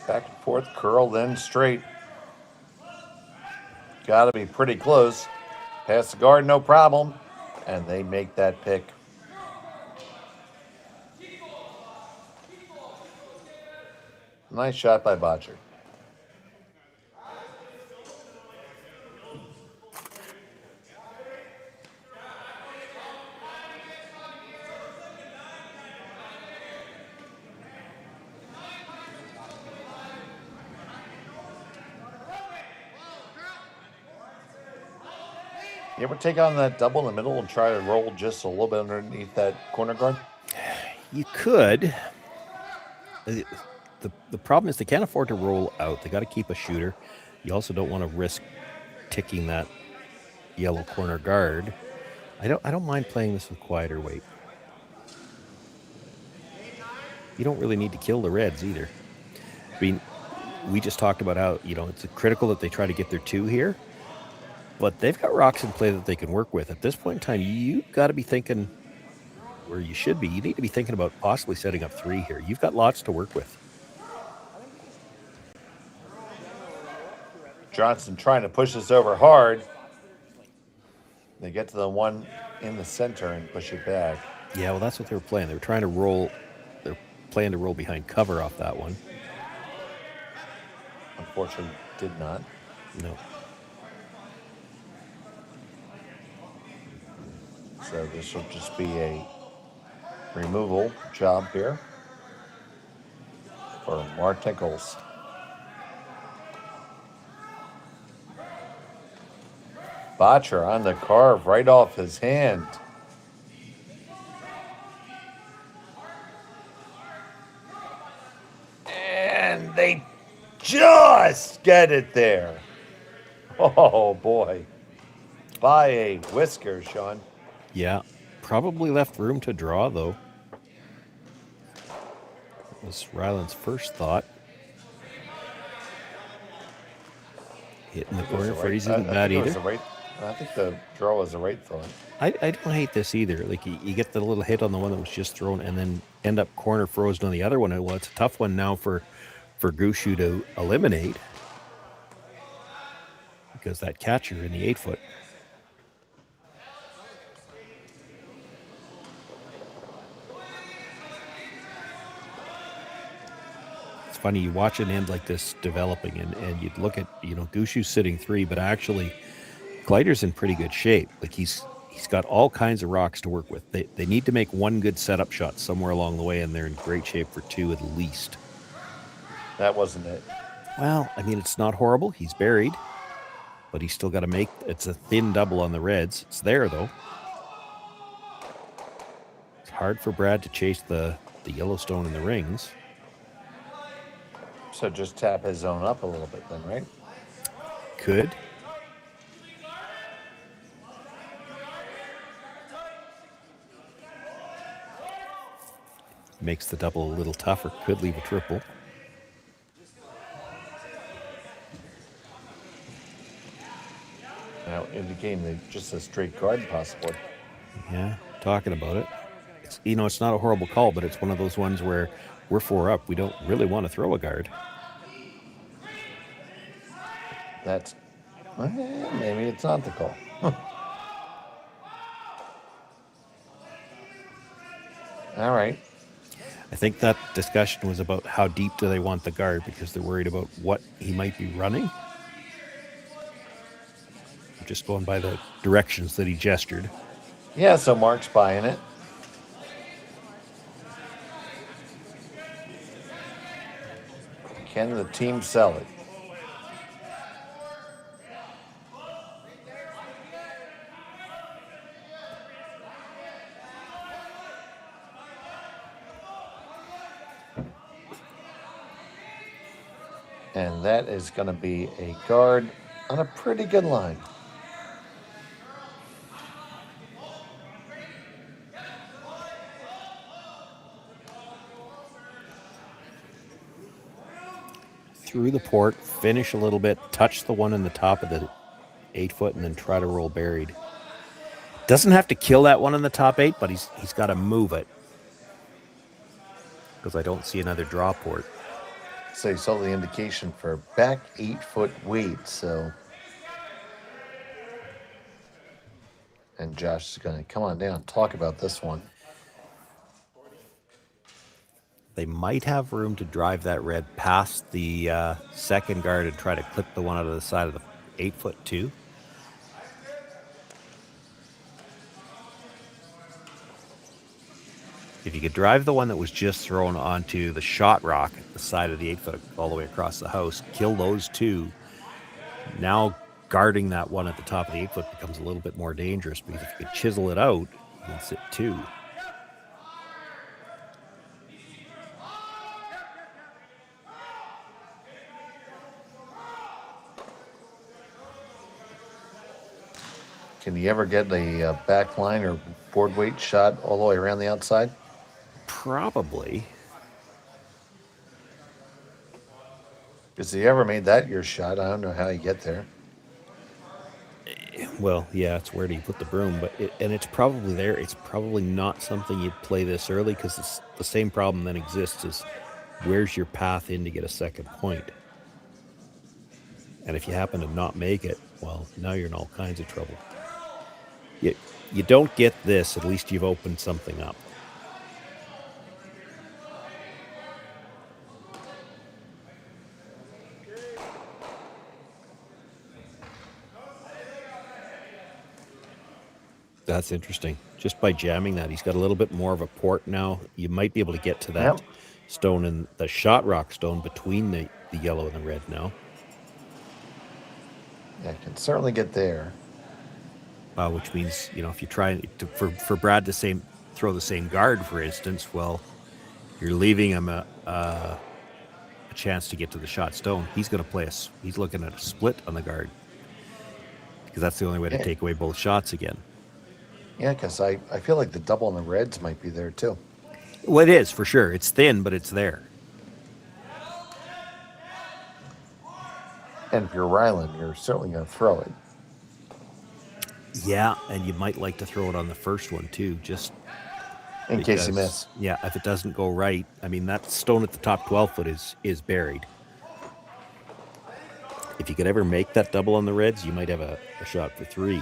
Back and forth, curl, then straight. Got to be pretty close. Pass the guard, no problem. And they make that pick. Nice shot by Botcher. You ever take on that double in the middle and try to roll just a little bit underneath that corner guard? You could. The problem is they can't afford to roll out. They got to keep a shooter. You also don't want to risk ticking that yellow corner guard. I don't mind playing this with quieter weight. You don't really need to kill the reds either. I mean, we just talked about how, it's critical that they try to get their 2 here. But they've got rocks in play that they can work with. At this point in time, you've got to be thinking where you should be. You need to be thinking about possibly setting up 3 here. You've got lots to work with. Johnson trying to push this over hard. They get to the one in the center and push it back. Yeah, well, that's what they were playing. They were trying to roll. They're planning to roll behind cover off that one. Unfortunately, did not. No. So this will just be a removal job here for Martensville. Botcher on the carve right off his hand. And they just get it there. Oh boy. By a whisker, Sean. Yeah, probably left room to draw, though. That was Rylan's first thought. Hitting the corner for isn't bad either. I think the draw was the right thought. I don't hate this either. Like, you get the little hit on the one that was just thrown and then end up corner frozen on the other one. Well, it's a tough one now for Gushue to eliminate because that catcher in the 8-foot. funny. You watch an end like this developing, and you'd look at, Gushue sitting 3, but actually, Kleiter's in pretty good shape. Like he's got all kinds of rocks to work with. They need to make one good setup shot somewhere along the way, and they're in great shape for 2 at least. That wasn't it. Well, I mean, it's not horrible. He's buried, but he's still got to make. It's a thin double on the reds. It's there though. It's hard for Brad to chase the Yellowstone in the rings. So just tap his zone up a little bit then, right? Could. Makes the double a little tougher. Could leave a triple. Now indicating that just a straight guard possible. Yeah, talking about it. It's, it's not a horrible call, but it's one of those ones where we're 4 up. We don't really want to throw a guard. That's maybe it's not the call. All right. I think that discussion was about how deep do they want the guard because they're worried about what he might be running. I'm just going by the directions that he gestured. Yeah, so Mark's buying it. Can the team sell it? And that is going to be a guard on a pretty good line. Through the port, finish a little bit, touch the one in the top of the 8 foot, and then try to roll buried. Doesn't have to kill that one in the top 8, but he's got to move it. Because I don't see another draw port. So you saw the indication for back 8 foot weight, so. And Josh is going to come on down and talk about this one. They might have room to drive that red past the second guard and try to clip the one out of the side of the 8 foot too. If you could drive the one that was just thrown onto the shot rock at the side of the 8 foot all the way across the house, kill those 2. Now guarding that one at the top of the 8 foot becomes a little bit more dangerous because if you could chisel it out, you can sit 2. Can you ever get a back line or board weight shot all the way around the outside? Probably. Because if you ever made that your shot, I don't know how you get there. Well, yeah, it's where do you put the broom, but it's probably there. It's probably not something you'd play this early because the same problem then exists is where's your path in to get a second point? And if you happen to not make it, well, now you're in all kinds of trouble. You don't get this, at least you've opened something up. That's interesting. Just by jamming that, he's got a little bit more of a port now. You might be able to get to that stone and the shot rock stone between the yellow and the red now. Yeah, I can certainly get there. Which means, if you try for Brad to throw the same guard, for instance, well, you're leaving him a chance to get to the shot stone. He's going to play he's looking at a split on the guard because that's the only way to take away both shots again. Yeah, because I feel like the double on the reds might be there too. Well, it is for sure. It's thin, but it's there. And if you're Rylan, you're certainly going to throw it. Yeah, and you might like to throw it on the first one too, just in case you miss. Yeah, if it doesn't go right. I mean, that stone at the top 12 foot is buried. If you could ever make that double on the reds, you might have a shot for 3.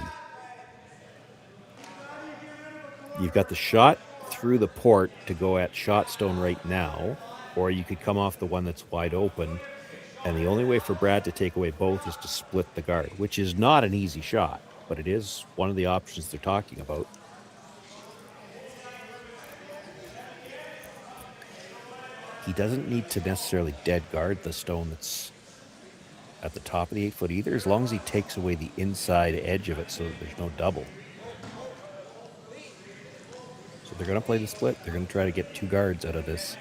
You've got the shot through the port to go at shot stone right now, or you could come off the one that's wide open. And the only way for Brad to take away both is to split the guard, which is not an easy shot, but it is one of the options they're talking about. He doesn't need to necessarily dead guard the stone that's at the top of the 8-foot either, as long as he takes away the inside edge of it so that there's no double. So they're going to play the split. They're going to try to get 2 guards out of this.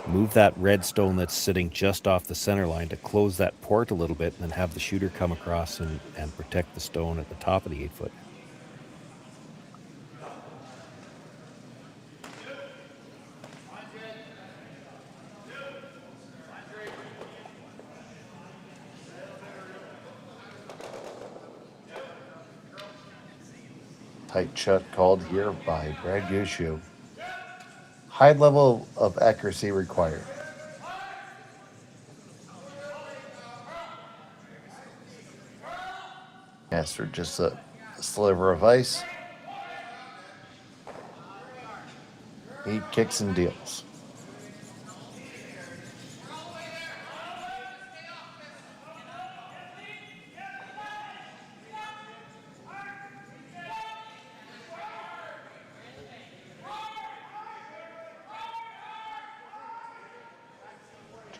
Move that red stone that's sitting just off the center line to close that port a little bit, and then have the shooter come across and protect the stone at the top of the 8-foot. Tight shot called here by Brad Gushue. High level of accuracy required. Master just a sliver of ice. He kicks and deals.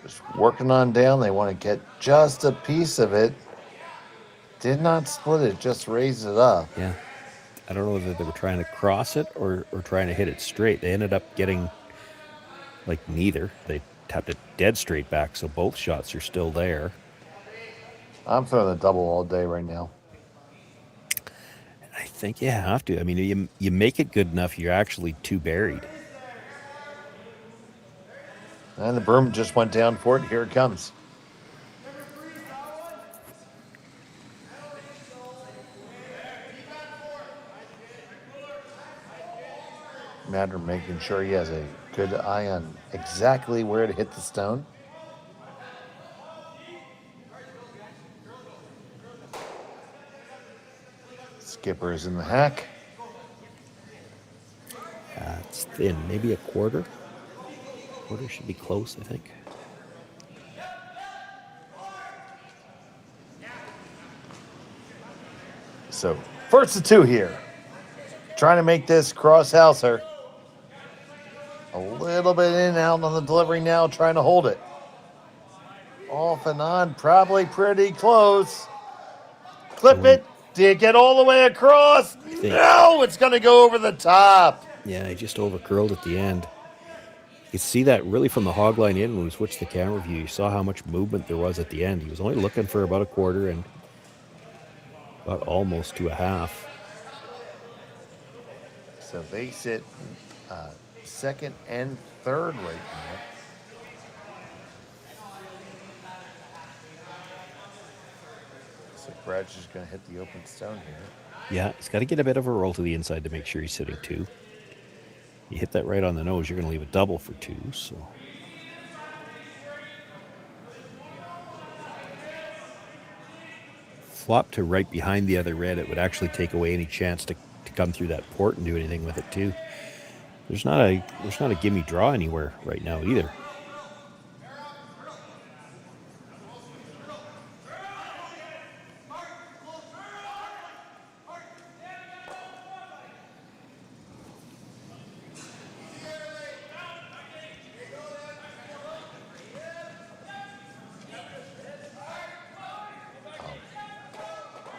Just working on down. They want to get just a piece of it. Did not split it, just raised it up. Yeah. I don't know whether they were trying to cross it or trying to hit it straight. They ended up getting, like, neither. They tapped it dead straight back, so both shots are still there. I'm throwing the double all day right now. I think you have to. I mean, you make it good enough, you're actually 2 buried. And the broom just went down for it. Here it comes. Matter making sure he has a good eye on exactly where to hit the stone. Skipper is in the hack. It's thin, maybe a quarter. Quarter should be close, I think. So, first of 2 here. Trying to make this cross-houser. A little bit in and out on the delivery now, trying to hold it. Off and on, probably pretty close. Clip it. Did it get all the way across? No, it's going to go over the top. Yeah, he just over-curled at the end. You could see that really from the hog line in when we switched the camera view. You saw how much movement there was at the end. He was only looking for about a quarter and about almost to a half. So they sit second and third right now. So Brad's just going to hit the open stone here. Yeah, he's got to get a bit of a roll to the inside to make sure he's sitting 2. You hit that right on the nose, you're going to leave a double for 2, so. Flop to right behind the other red, it would actually take away any chance to come through that port and do anything with it too. There's not a gimme draw anywhere right now either.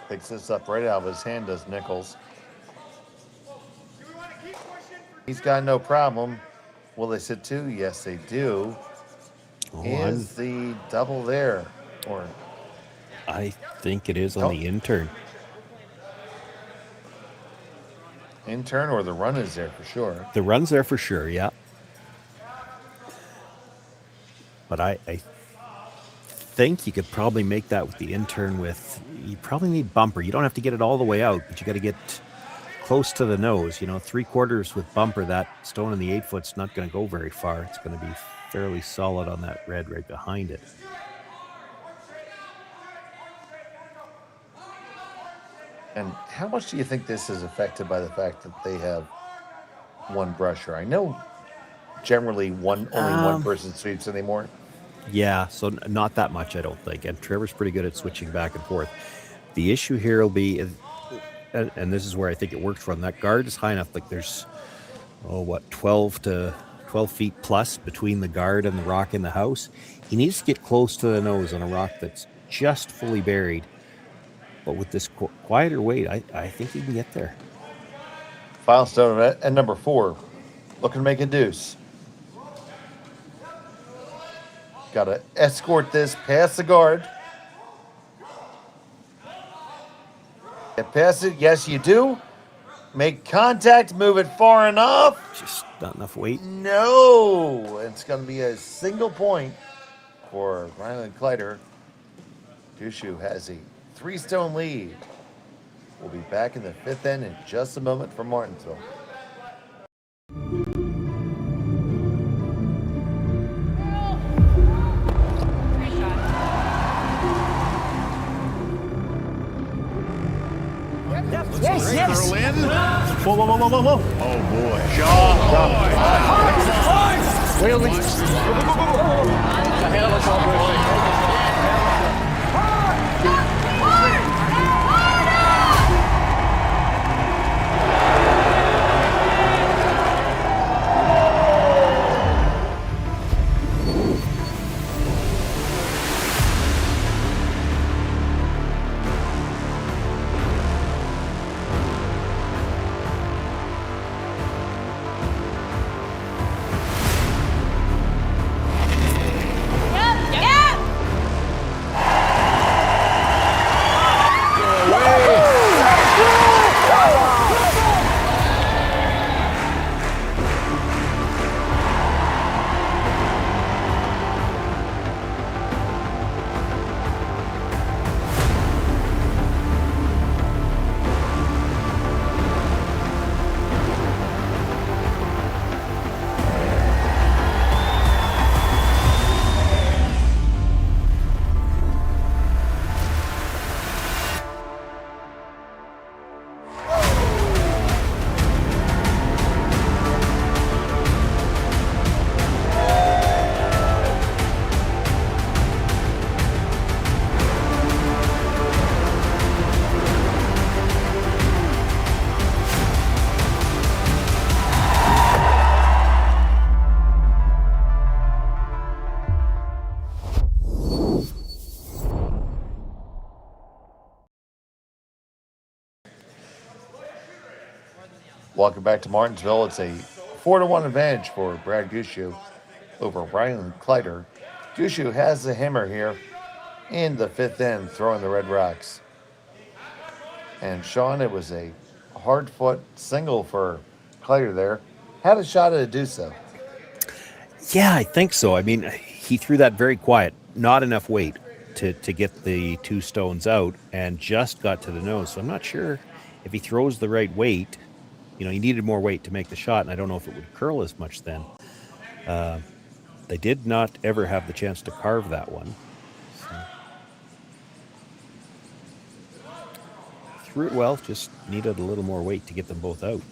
Picks this up right out of his hand, does Nichols. He's got no problem. Will they sit 2? Yes, they do. Is the double there? Or I think it is on the intern. Intern, or the run is there for sure. The run's there for sure, yeah. But I think you could probably make that with the intern with, you probably need bumper. You don't have to get it all the way out, but you got to get close to the nose. 3/4 with bumper, that stone in the 8-foot's not going to go very far. It's going to be fairly solid on that red right behind it. And how much do you think this is affected by the fact that they have one brusher? I know generally only one person sweeps anymore? Yeah, so not that much, I don't think. And Trevor's pretty good at switching back and forth. The issue here will be, and this is where I think it worked for him. That guard is high enough. Like there's, 12 feet plus between the guard and the rock in the house. He needs to get close to the nose on a rock that's just fully buried. But with this quieter weight, I think he can get there. Final stone at number 4. Looking to make a deuce. Got to escort this past the guard. Get past it. Yes, you do. Make contact. Move it far enough. Just not enough weight. No. It's going to be a single point for Rylan Kleiter. Gushue has a 3-stone lead. We'll be back in the 5th end in just a moment from Martensville. Yes. Whoa, whoa, whoa, whoa, whoa, whoa. Oh boy. Welcome back to Martensville. It's a 4-1 advantage for Brad Gushue over Rylan Kleiter. Gushue has the hammer here in the 5th end, throwing the Red Rocks. And Sean, it was a hard foot single for Kleiter there. Had a shot at a do so. Yeah, I think so. I mean, he threw that very quiet, not enough weight to get the 2 stones out, and just got to the nose. So I'm not sure if he throws the right weight. He needed more weight to make the shot, and I don't know if it would curl as much then. They did not ever have the chance to carve that one. So. Threw it well, just needed a little more weight to get them both out.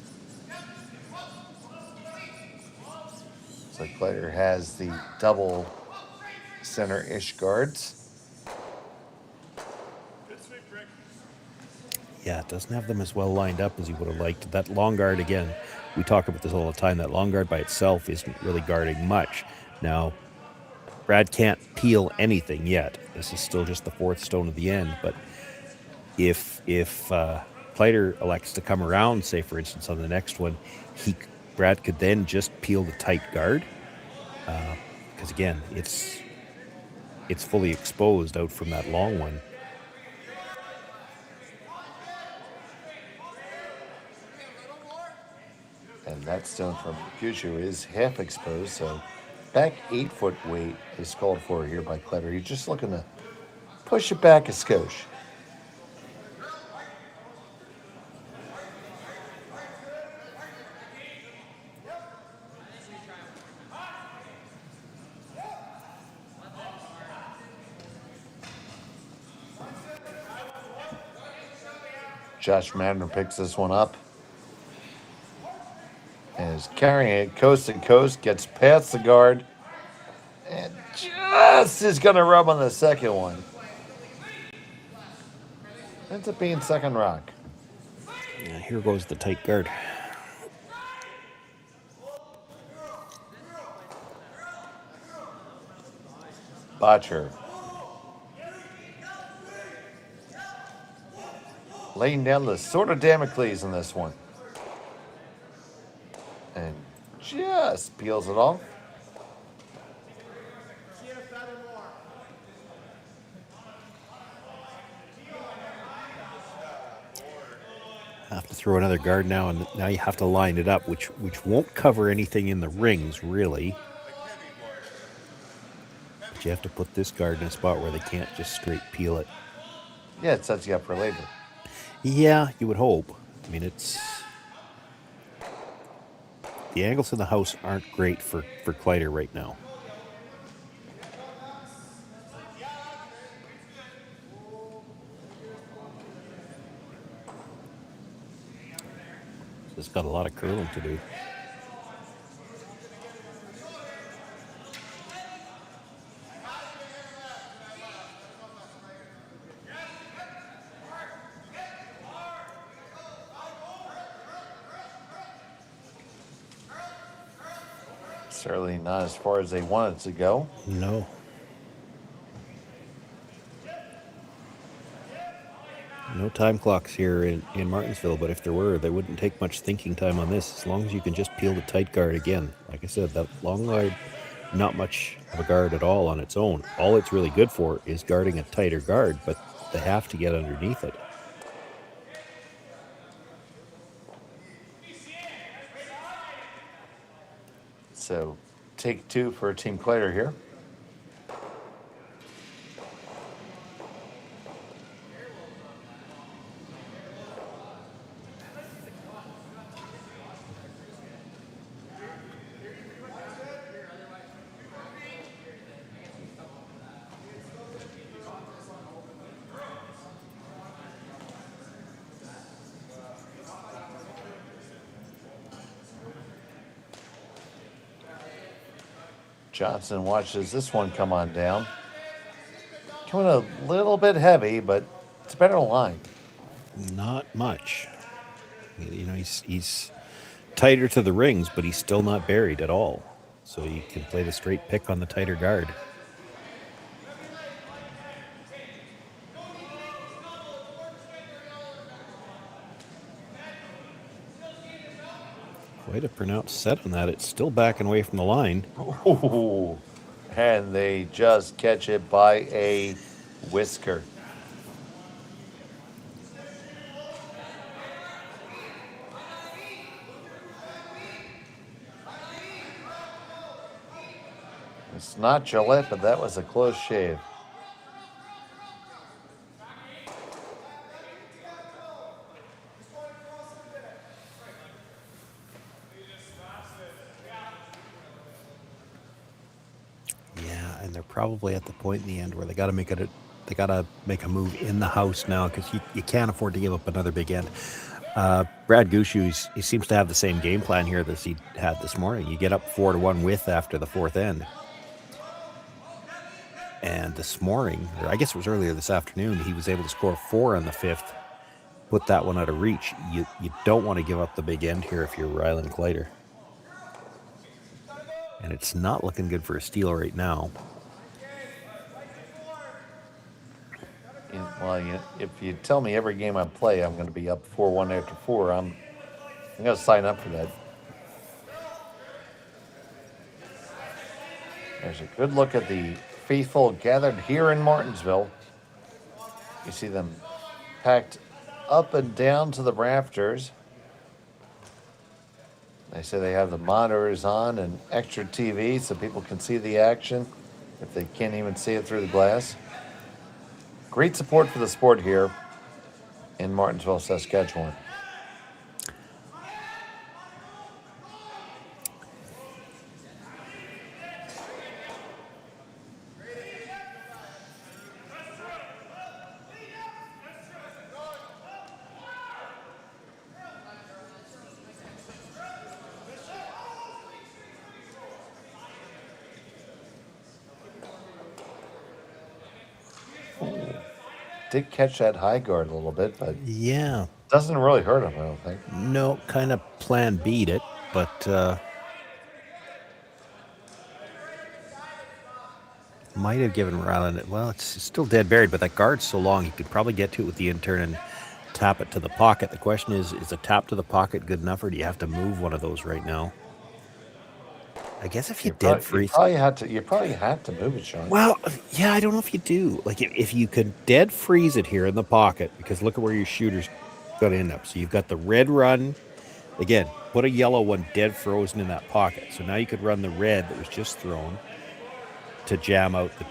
So Kleiter has the double center-ish guards. Yeah, it doesn't have them as well lined up as you would have liked. That long guard, again, we talk about this all the time, that long guard by itself isn't really guarding much. Now, Brad can't peel anything yet. This is still just the 4th stone of the end, but if Kleiter elects to come around, say, for instance, on the next one, Brad could then just peel the tight guard, because, again, it's fully exposed out from that long one. And that stone from Gushue is half exposed, so back 8-foot weight is called for here by Kleiter. He's just looking to push it back a skosh. Josh Madden picks this one up. And is carrying it coast to coast, gets past the guard, and just is going to rub on the second one. Ends up being second rock. And here goes the tight guard. Botcher. Laying down the sword of Damocles in this one. And just peels it off. Have to throw another guard now, and now you have to line it up, which won't cover anything in the rings, really. But you have to put this guard in a spot where they can't just straight peel it. Yeah, it sets you up for later. Yeah, you would hope. I mean, it's... The angles in the house aren't great for Kleiter right now. It's got a lot of curling to do. Certainly not as far as they wanted to go. No. No time clocks here in Martensville, but if there were, they wouldn't take much thinking time on this, as long as you can just peel the tight guard again. Like I said, that long guard, not much of a guard at all on its own. All it's really good for is guarding a tighter guard, but they have to get underneath it. So take two for Team Kleiter here. Johnson watches this one come on down. Coming a little bit heavy, but it's a better line. Not much. You know, he's tighter to the rings, but he's still not buried at all. So you can play the straight pick on the tighter guard. Quite a pronounced set on that. It's still backing away from the line. Ooh, and they just catch it by a whisker. It's not Gillette, but that was a close shave. Yeah, and they're probably at the point in the end where they got to make it. They got to make a move in the house now, because you can't afford to give up another big end. Brad Gushue, he seems to have the same game plan here that he had this morning. You get up 4-1 with after the fourth end. And this morning, or I guess it was earlier this afternoon, he was able to score 4 on the fifth, put that one out of reach. You don't want to give up the big end here if you're Rylan Kleiter. And it's not looking good for a steal right now. Well, if you tell me every game I play I'm going to be up 4-1 after 4, I'm going to sign up for that. There's a good look at the faithful gathered here in Martensville. You see them packed up and down to the rafters. They say they have the monitors on and extra TV so people can see the action if they can't even see it through the glass. Great support for the sport here in Martensville, Saskatchewan. did catch that high guard a little bit, but Yeah. doesn't really hurt him, I don't think. No, kind of plan B'd it, but might have given Rylan it. Well, it's still dead buried, but that guard's so long, you could probably get to it with the in-turn and tap it to the pocket. The question is a tap to the pocket good enough, or do you have to move one of those right now? I guess if you dead freeze... You probably had to move it, Sean. Well, yeah, I don't know if you do. Like, if you could dead freeze it here in the pocket, because look at where your shooter's going to end up. So you've got the red run. Again, put a yellow one dead frozen in that pocket. So now you could run the red that was just thrown to jam out the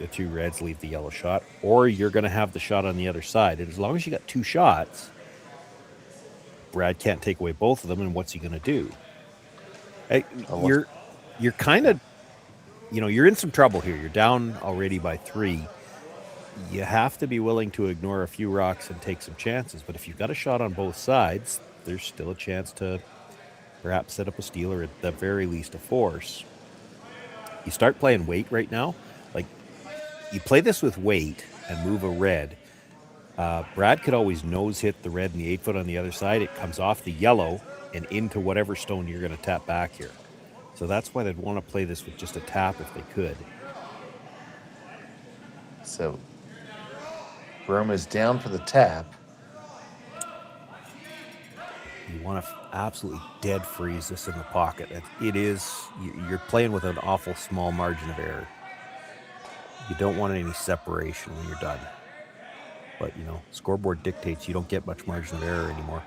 two reds, leave the yellow shot, or you're going to have the shot on the other side. And as long as you got two shots, Brad can't take away both of them, and what's he going to do? You're kind of, you're in some trouble here. You're down already by 3. You have to be willing to ignore a few rocks and take some chances. But if you've got a shot on both sides, there's still a chance to perhaps set up a steal, or at the very least a force. You start playing weight right now. Like, you play this with weight and move a red. Brad could always nose hit the red and the 8-foot on the other side. It comes off the yellow and into whatever stone you're going to tap back here. So that's why they'd want to play this with just a tap if they could. So Broom is down for the tap. You want to absolutely dead freeze this in the pocket. It is, you're playing with an awful small margin of error. You don't want any separation when you're done. But, scoreboard dictates you don't get much margin of error anymore.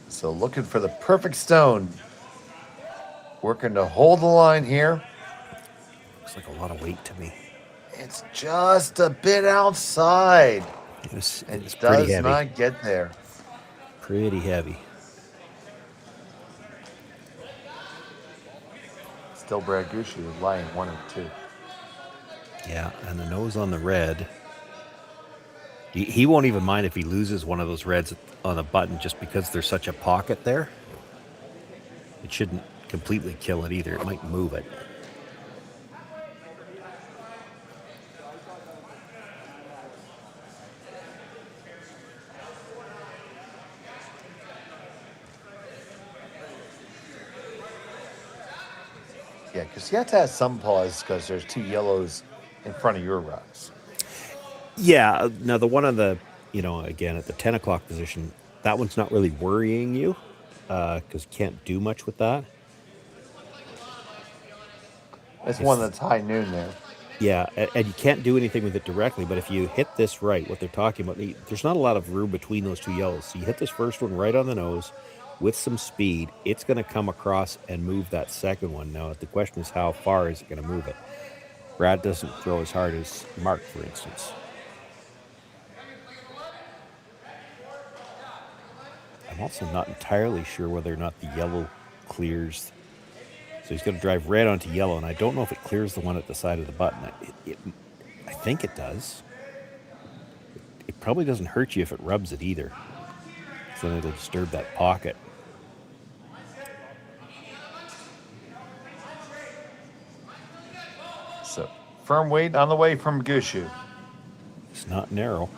So looking for the perfect stone. Working to hold the line here. Looks like a lot of weight to me. It's just a bit outside. It does not get there. Pretty heavy. Still Brad Gushue lying 1 and 2. Yeah, and the nose on the red. He won't even mind if he loses one of those reds on the button just because there's such a pocket there. It shouldn't completely kill it either. It might move it. Yeah, because you have to have some pause because there's 2 yellows in front of your rocks. Yeah, now the one on the, again, at the 10 o'clock position, that one's not really worrying you because you can't do much with that. It's one that's high noon there. Yeah, and you can't do anything with it directly, but if you hit this right, what they're talking about, there's not a lot of room between those 2 yellows. So you hit this first one right on the nose with some speed, it's going to come across and move that second one. Now, the question is, how far is it going to move it? Brad doesn't throw as hard as Mark, for instance. I'm also not entirely sure whether or not the yellow clears. So he's going to drive red onto yellow, and I don't know if it clears the one at the side of the button. I think it does. It probably doesn't hurt you if it rubs it either. So then it'll disturb that pocket. So firm weight on the way from Gushue. It's not narrow.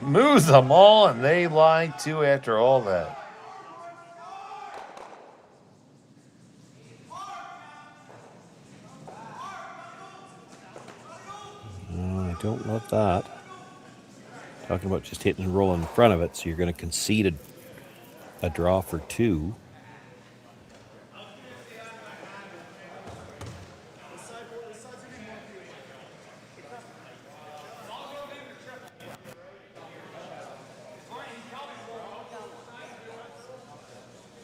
Moves them all, and they lie too after all that. I don't love that. Talking about just hitting and rolling in front of it, so you're going to concede a draw for 2.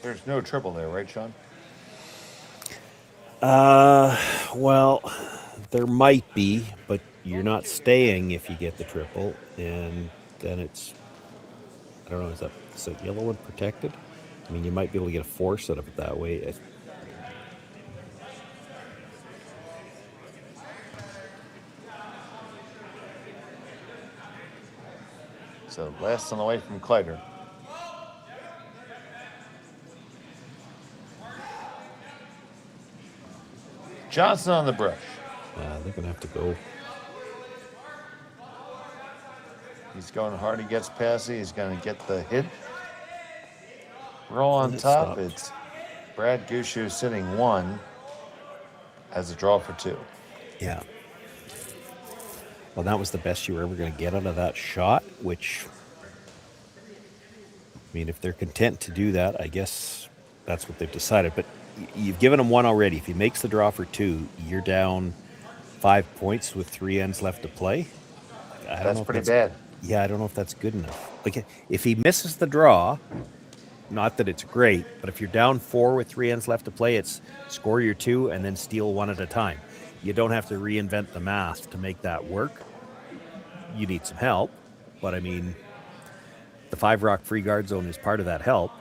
There's no triple there, right, Sean? Well, there might be, but you're not staying if you get the triple, and then it's, I don't know, is that yellow one protected? I mean, you might be able to get a force out of it that way. So last on the way from Kleiter. Johnson on the brush. They're going to have to go. He's going hard. He gets past it. He's going to get the hit. Roll on It top. stopped. It's Brad Gushue sitting 1 as a draw for 2. Yeah. Well, that was the best you were ever going to get out of that shot, which, I mean, if they're content to do that, I guess that's what they've decided. But you've given him 1 already. If he makes the draw for 2, you're down 5 points with 3 ends left to play. That's pretty bad. Yeah, I don't know if that's good enough. Like, if he misses the draw, not that it's great, but if you're down 4 with 3 ends left to play, it's score your 2 and then steal 1 at a time. You don't have to reinvent the math to make that work. You need some help, but I mean, the 5 rock free guard zone is part of that help,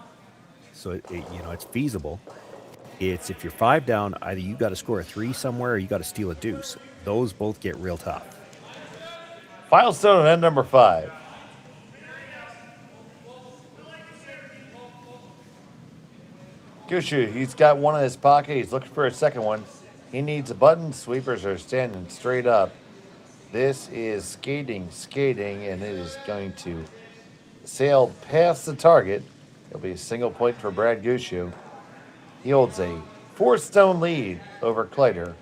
so it's feasible. It's if you're 5 down, either you got to score a 3 somewhere or you got to steal a deuce. Those both get real tough. Filestone on end number 5. Gushue, he's got 1 in his pocket. He's looking for a second one. He needs a button. Sweepers are standing straight up. This is skating, and it is going to sail past the target. It'll be a single point for Brad Gushue. He holds a 4-stone lead over Kleiter.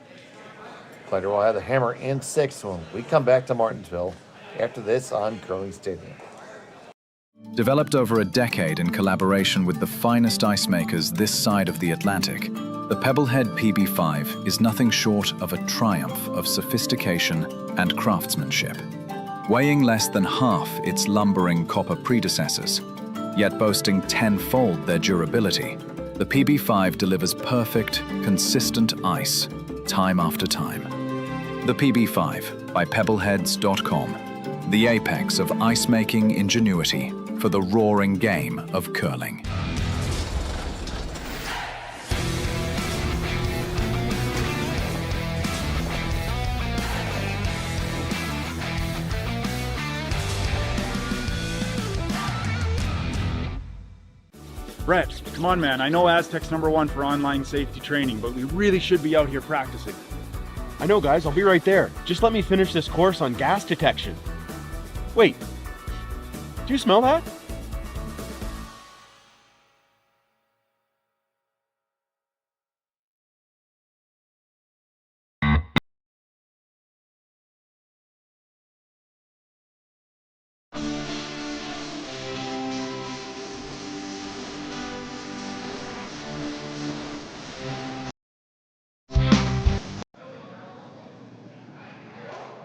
Kleiter will have the hammer and 6 when we come back to Martensville after this on Curling Stadium. Developed over a decade in collaboration with the finest ice makers this side of the Atlantic, the Pebblehead PB5 is nothing short of a triumph of sophistication and craftsmanship. Weighing less than half its lumbering copper predecessors, yet boasting tenfold their durability, the PB5 delivers perfect, consistent ice, time after time. The PB5 by Pebbleheads.com, the apex of ice-making ingenuity for the roaring game of curling. Brett, come on, man. I know Aztec's #1 for online safety training, but we really should be out here practicing. I know, guys. I'll be right there. Just let me finish this course on gas detection. Wait. Do you smell that?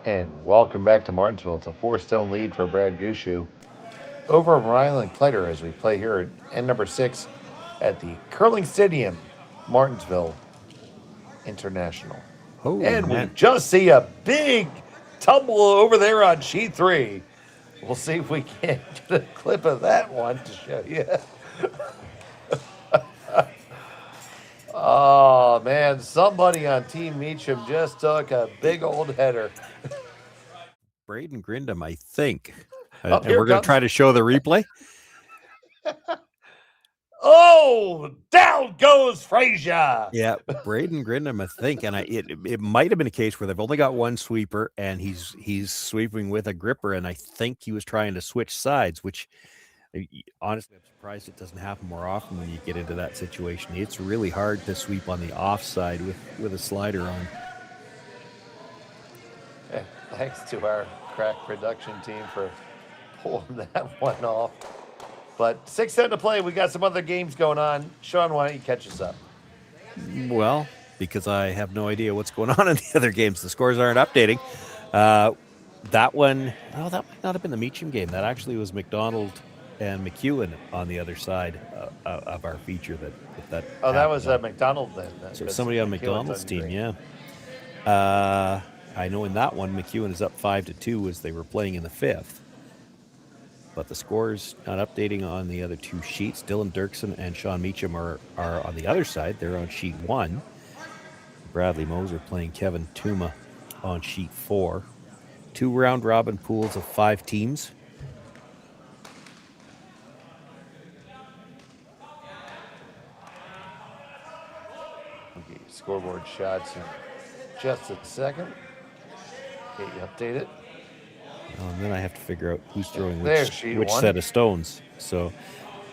And welcome back to Martensville. It's a 4-stone lead for Brad Gushue over Rylan Kleiter as we play here at end number 6 at the Curling Stadium, Martensville International. Oh, and man. we just see a big tumble over there on sheet 3. We'll see if we can get a clip of that one to show you. Oh, man, somebody on Team Meacham just took a big old header. Braden Grindam, I think. Oh, And we're going to try to show the replay. Oh, down goes Frazier. Yeah, Braden Grindam, I think, and it might have been a case where they've only got one sweeper, and he's sweeping with a gripper, and I think he was trying to switch sides, which honestly, I'm surprised it doesn't happen more often when you get into that situation. It's really hard to sweep on the offside with a slider on. Yeah, thanks to our crack production team for pulling that one off. But 6:10 to play. We got some other games going on. Sean, why don't you catch us up? Well, because I have no idea what's going on in the other games. The scores aren't updating. That one, that might not have been the Meacham game. That actually was McDonald and McEwen on the other side of our feature. That was McDonald then. So somebody on McDonald's team, yeah. I know in that one, McEwen is up 5-2 as they were playing in the 5th. But the scores not updating on the other 2 sheets. Dylan Dirksen and Sean Meacham are on the other side. They're on sheet 1. Bradley Moser playing Kevin Tuma on sheet 4. 2 round-robin pools of 5 teams. Okay, scoreboard shots. just a second. Get you updated. And then I have to figure out who's throwing There, which sheet one. set of stones. So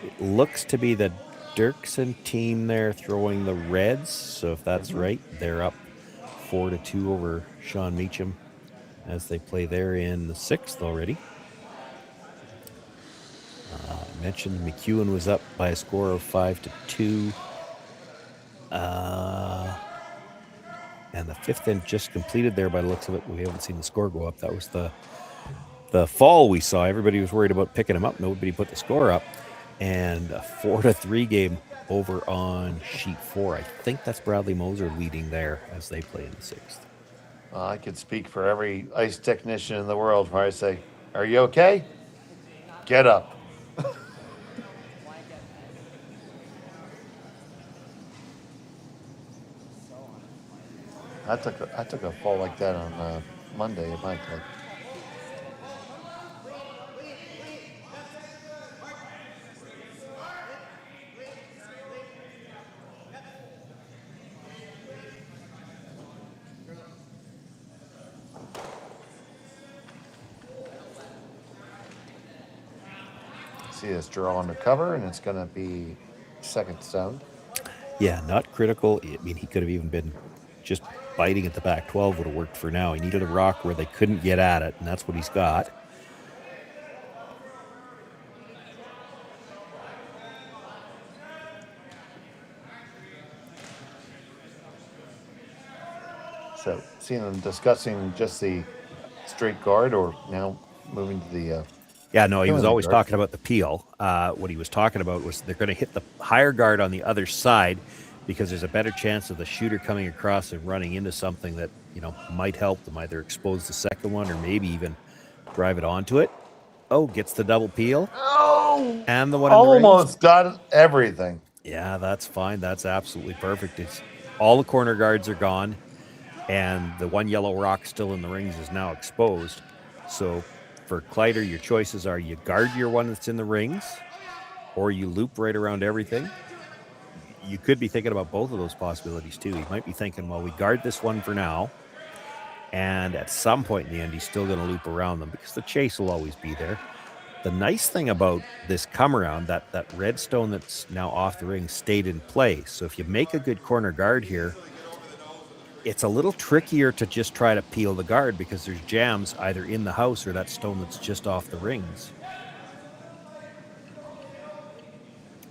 it looks to be the Dirksen team there throwing the Reds. So if that's right, they're up 4-2 over Sean Meacham as they play there in the 6th already. I mentioned McEwen was up by a score of 5-2. And the 5th inning just completed there by the looks of it. We haven't seen the score go up. That was the fall we saw. Everybody was worried about picking him up. Nobody put the score up. And a 4-3 game over on sheet 4. I think that's Bradley Moser leading there as they play in the 6th. I could speak for every ice technician in the world where I say, "Are you okay? Get up." I took a fall like that on Monday at my club. See this draw under cover, and it's going to be second stone. Yeah, not critical. I mean, he could have even been just biting at the back 12 would have worked for now. He needed a rock where they couldn't get at it, and that's what he's got. So, seeing them discussing just the straight guard, or now moving to the... Yeah, no, he was always guard. talking about the peel. What he was talking about was they're going to hit the higher guard on the other side because there's a better chance of the shooter coming across and running into something that, might help them either expose the second one or maybe even drive it onto it. Oh, gets the double peel. Oh! And the one in the rings. Almost got everything. Yeah, that's fine. That's absolutely perfect. It's all the corner guards are gone, and the one yellow rock still in the rings is now exposed. So for Kleiter, your choices are you guard your one that's in the rings, or you loop right around everything. You could be thinking about both of those possibilities too. You might be thinking, well, we guard this one for now, and at some point in the end, he's still going to loop around them because the chase will always be there. The nice thing about this come around, that red stone that's now off the ring stayed in play. So if you make a good corner guard here, it's a little trickier to just try to peel the guard because there's jams either in the house or that stone that's just off the rings.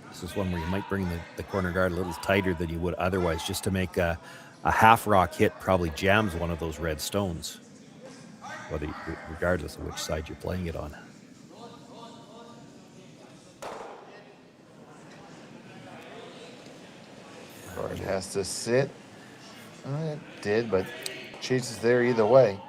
This is one where you might bring the corner guard a little tighter than you would otherwise just to make a half rock hit probably jams one of those red stones, regardless of which side you're playing it on. Guard has to sit. It did, but chase is there either way.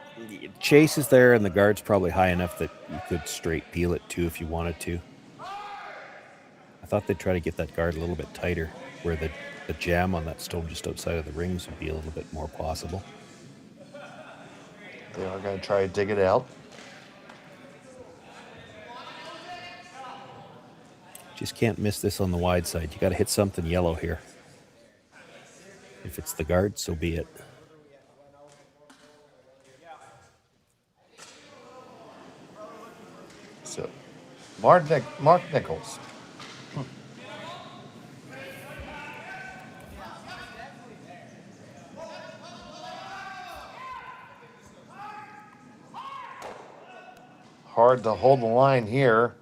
Chase is there, and the guard's probably high enough that you could straight peel it too if you wanted to. I thought they'd try to get that guard a little bit tighter, where the jam on that stone just outside of the rings would be a little bit more possible. They are going to try to dig it out. Just can't miss this on the wide side. You got to hit something yellow here. If it's the guard, so be it. So, Mark Nichols. Hard to hold the line here.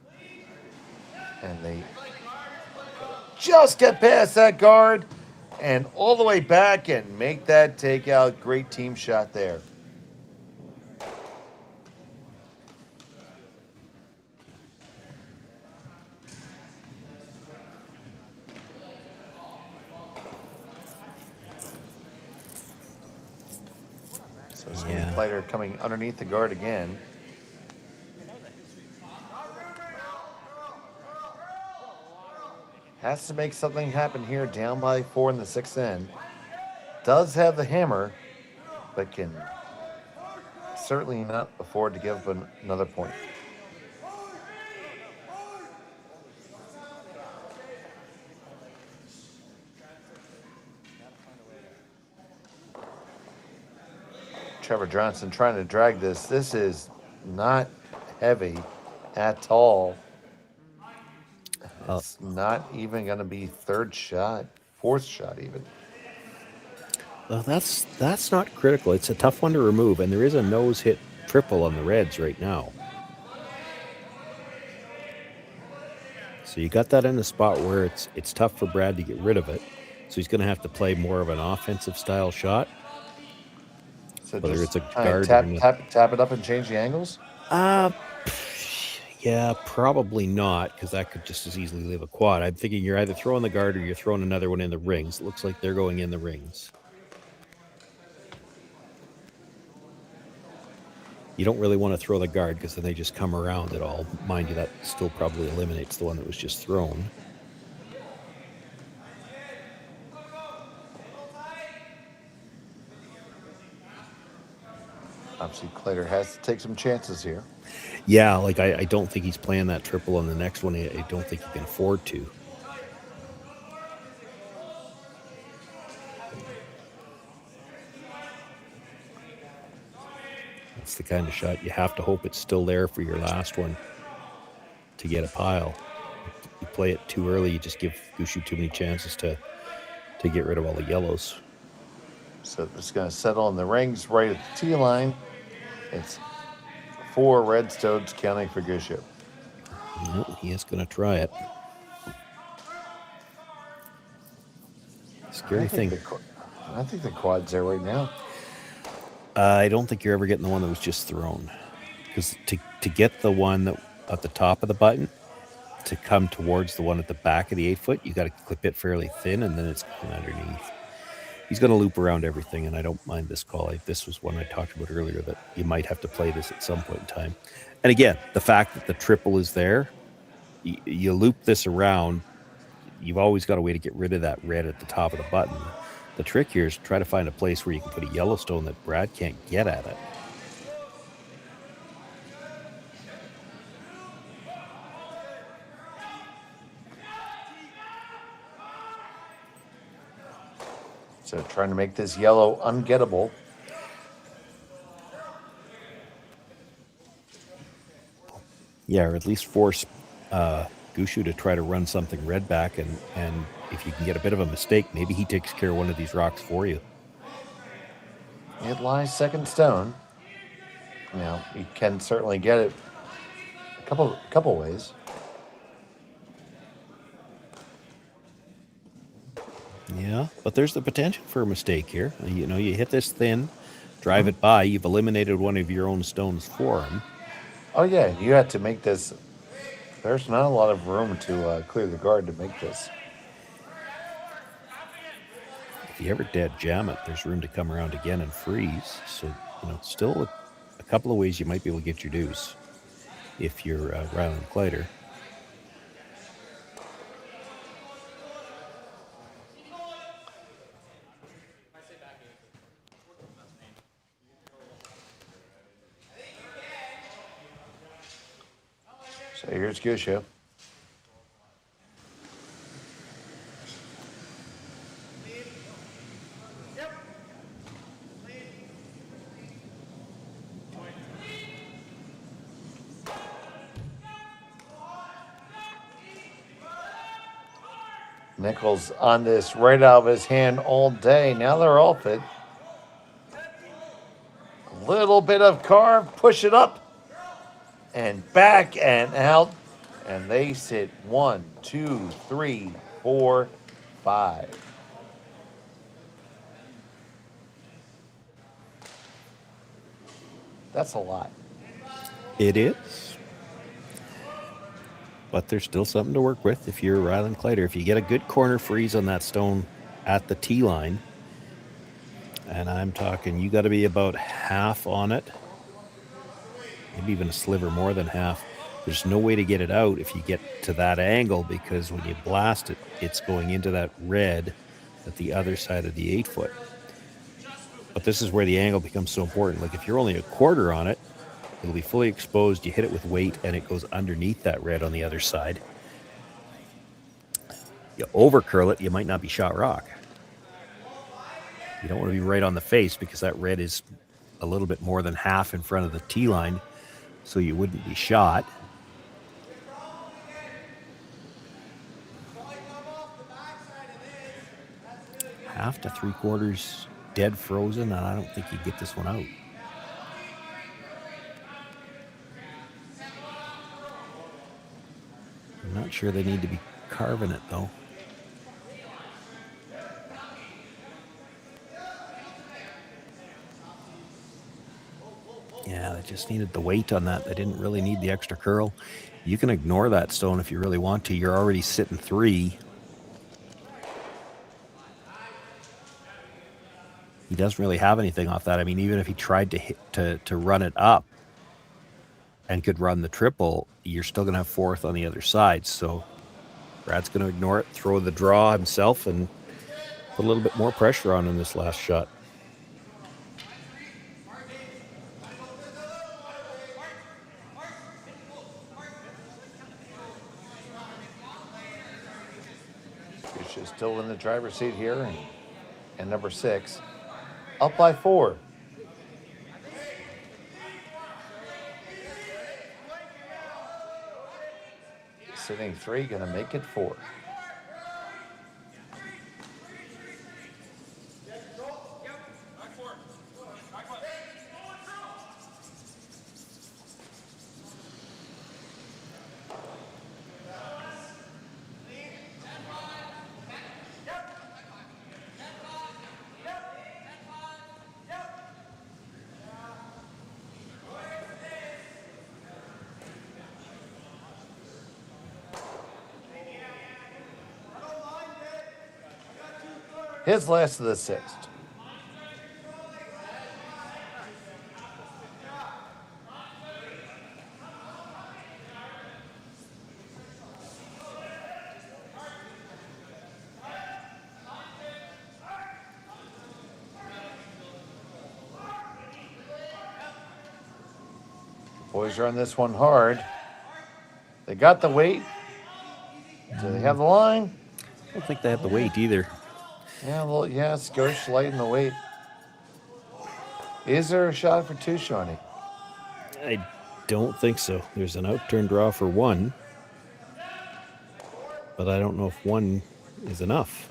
And they just get past that guard and all the way back and make that takeout. Great team shot there. So Kleiter coming underneath the guard again. Has to make something happen here, down by 4 in the 6th end. Does have the hammer, but can certainly not afford to give up another point. Trevor Johnson trying to drag this. This is not heavy at all. It's not even going to be third shot, fourth shot even. Well, that's not critical. It's a tough one to remove, and there is a nose hit triple on the Reds right now. So you got that in the spot where it's tough for Brad to get rid of it. So he's going to have to play more of an offensive style shot. So whether just it's a guard tap it up and change the angles? Yeah, probably not, because that could just as easily leave a quad. I'm thinking you're either throwing the guard or you're throwing another one in the rings. It looks like they're going in the rings. You don't really want to throw the guard because then they just come around it all. Mind you, that still probably eliminates the one that was just thrown. Obviously, Kleiter has to take some chances here. Yeah, like I don't think he's playing that triple on the next one. I don't think he can afford to. It's the kind of shot you have to hope it's still there for your last one to get a pile. You play it too early, you just give Gushue too many chances to get rid of all the yellows. So it's going to settle in the rings right at the tee line. It's 4 Redstones counting for Gushue. No, he is going to try it. Scary thing. I think the quad's there right now. I don't think you're ever getting the one that was just thrown. Because to get the one that at the top of the button, to come towards the one at the back of the 8-foot, you got to clip it fairly thin, and then it's going underneath. He's going to loop around everything, and I don't mind this call. This was one I talked about earlier, that you might have to play this at some point in time. And again, the fact that the triple is there, you loop this around, you've always got a way to get rid of that red at the top of the button. The trick here is to try to find a place where you can put a Yellowstone that Brad can't get at it. So trying to make this yellow ungettable. Yeah, or at least force Gushue to try to run something red back, and if you can get a bit of a mistake, maybe he takes care of one of these rocks for you. It lies second stone. Now, you can certainly get it a couple ways. Yeah, but there's the potential for a mistake here. You know, you hit this thin, drive it by, you've eliminated one of your own stones for him. Oh, yeah, you had to make this. There's not a lot of room to clear the guard to make this. If you ever dead jam it, there's room to come around again and freeze. So, you know, still a couple of ways you might be able to get your dues if you're Rylan Kleiter. So here's Gushue. Nichols on this right out of his hand all day. Now they're all fit. A little bit of carve, push it up and back and out. And they sit 1, 2, 3, 4, 5. That's a lot. It is. But there's still something to work with if you're Rylan Kleiter. If you get a good corner freeze on that stone at the tee line, and I'm talking, you got to be about half on it, maybe even a sliver more than half. There's no way to get it out if you get to that angle, because when you blast it, it's going into that red at the other side of the 8-foot. But this is where the angle becomes so important. Like if you're only a quarter on it, it'll be fully exposed. You hit it with weight, and it goes underneath that red on the other side. You overcurl it, you might not be shot rock. You don't want to be right on the face because that red is a little bit more than half in front of the tee line so you wouldn't be shot. Half to 3/4 dead frozen, and I don't think you get this one out. I'm not sure they need to be carving it, though. Yeah, they just needed the weight on that. They didn't really need the extra curl. You can ignore that stone if you really want to. You're already sitting 3. He doesn't really have anything off that. I mean, even if he tried to hit to run it up and could run the triple, you're still going to have 4th on the other side. So Brad's going to ignore it, throw the draw himself, and put a little bit more pressure on in this last shot. Gushue still in the driver's seat here, and number 6 up by 4. Sitting 3, going to make it 4. His last of the 6th. Boys are on this one hard. They got the weight. Do they have the line? I don't think they have the weight either. Yeah, well, yeah, Scotia lighting the weight. Is there a shot for 2, Shawnee? I don't think so. There's an out-turn draw for 1, but I don't know if 1 is enough.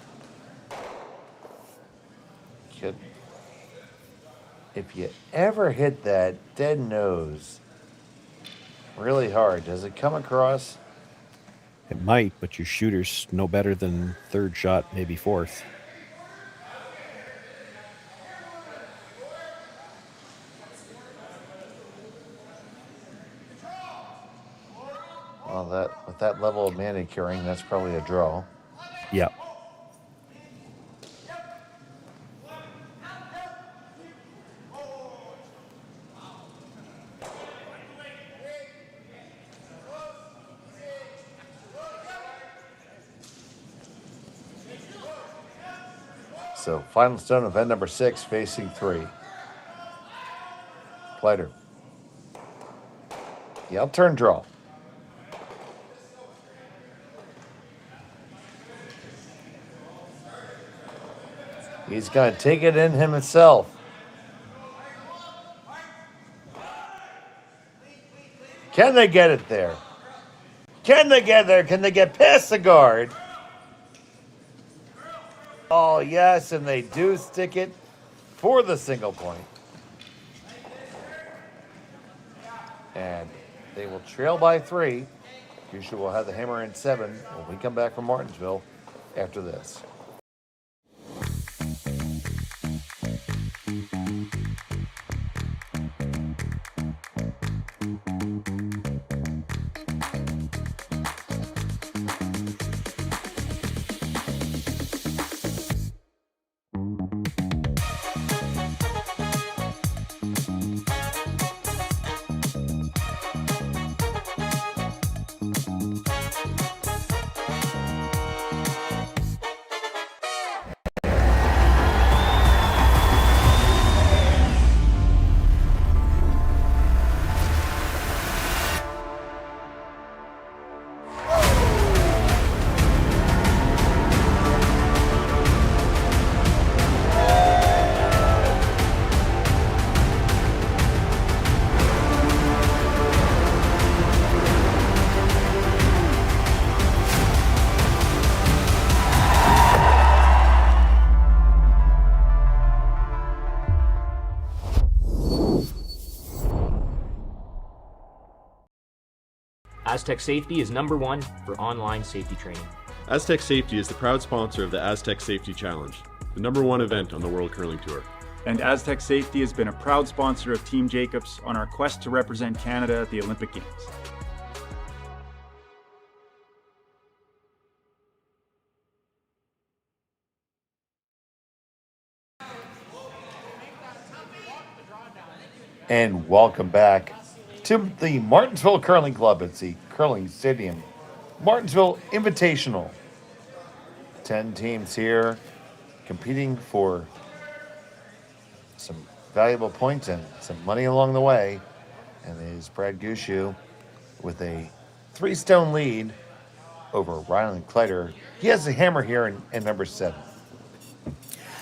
Kid, if you ever hit that dead nose really hard, does it come across? It might, but your shooter's no better than 3rd shot, maybe 4th. Well, with that level of manicuring, that's probably a draw. Yeah. So, final stone of end number 6, facing 3. Kleiter. Yeah, I'll turn draw. He's going to take it in himself. Can they get it there? Can they get there? Can they get past the guard? Oh, yes, and they do stick it for the single point. And they will trail by 3. Gushue will have the hammer in 7 when we come back from Martensville after this. Aztec Safety is #1 for online safety training. Aztec Safety is the proud sponsor of the Aztec Safety Challenge, the #1 event on the World Curling Tour. And Aztec Safety has been a proud sponsor of Team Jacobs on our quest to represent Canada at the Olympic Games. And welcome back to the Martensville Curling Club. It's the Curling Stadium Martensville Invitational. 10 teams here competing for some valuable points and some money along the way. And there's Brad Gushue with a 3-stone lead over Rylan Kleiter. He has the hammer here in number 7.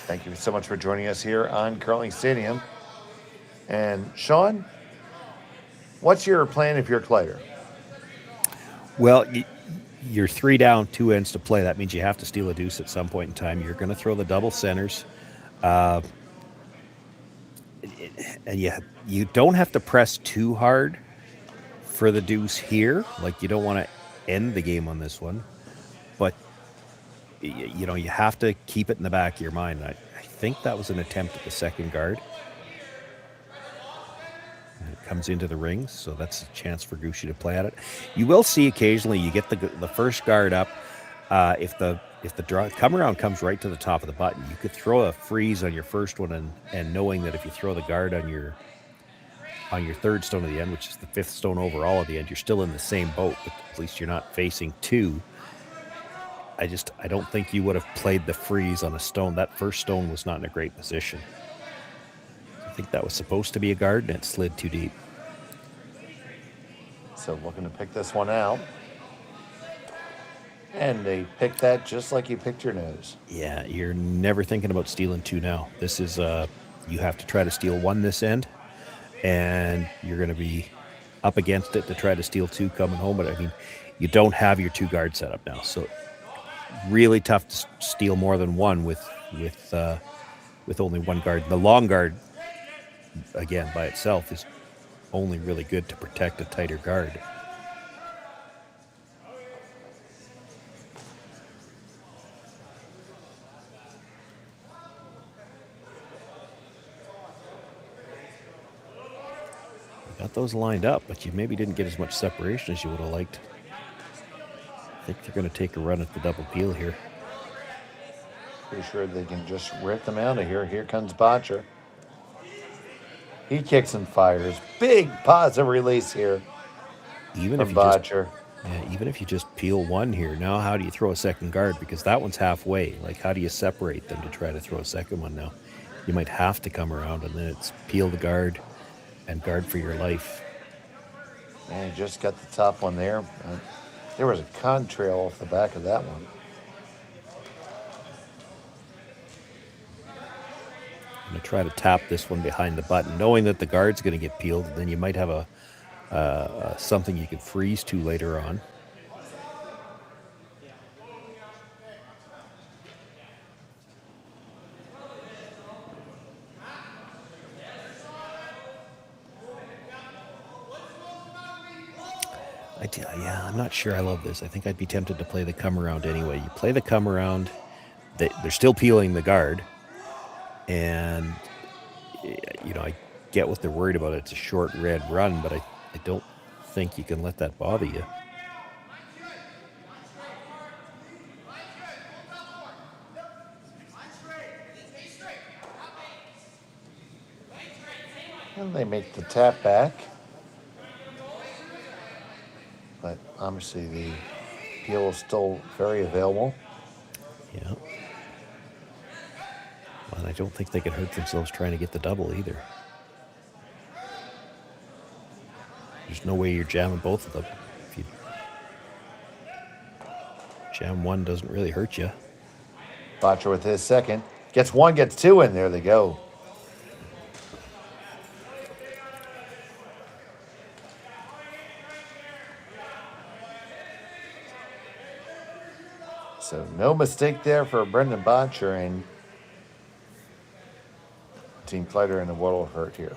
Thank you so much for joining us here on Curling Stadium. And Sean, what's your plan if you're Kleiter? Well, you're 3 down, 2 ends to play. That means you have to steal a deuce at some point in time. You're going to throw the double centers. And you don't have to press too hard for the deuce here. Like, you don't want to end the game on this one. But, you have to keep it in the back of your mind. I think that was an attempt at the second guard. It comes into the rings, so that's a chance for Gushue to play at it. You will see occasionally you get the first guard up. If the come around comes right to the top of the button, you could throw a freeze on your first one, and knowing that if you throw the guard on your 3rd stone at the end, which is the 5th stone overall at the end, you're still in the same boat, but at least you're not facing 2. I don't think you would have played the freeze on a stone. That first stone was not in a great position. I think that was supposed to be a guard, and it slid too deep. So looking to pick this one out. And they picked that just like you picked your nose. Yeah, you're never thinking about stealing 2 now. This is, you have to try to steal 1 this end, and you're going to be up against it to try to steal 2 coming home. But, I mean, you don't have your 2 guard set up now. So really tough to steal more than 1 with only 1 guard. The long guard, again, by itself is only really good to protect a tighter guard. Got those lined up, but you maybe didn't get as much separation as you would have liked. I think they're going to take a run at the double peel here. Pretty sure they can just rip them out of here. Here comes Botcher. He kicks and fires. Big positive release here Even from if you Botcher. even if you just peel 1 here, now how do you throw a second guard? Because that one's halfway. Like, how do you separate them to try to throw a second one now? You might have to come around, and then it's peel the guard and guard for your life. And he just got the top one there. There was a contrail off the back of that one. I'm going to try to tap this one behind the button, knowing that the guard's going to get peeled, and then you might have something you could freeze to later on. I'm not sure I love this. I think I'd be tempted to play the come around anyway. You play the come around, they're still peeling the guard, and I get what they're worried about. It's a short red run, but I don't think you can let that bother you. And they make the tap back. But obviously the peel is still very available. Yeah. Well, I don't think they could hurt themselves trying to get the double either. There's no way you're jamming both of them. If you jam 1, doesn't really hurt you. Botcher with his second. Gets 1, gets 2 in. There they go. So no mistake there for Brendan Botcher, and Team Kleiter in the world of hurt here.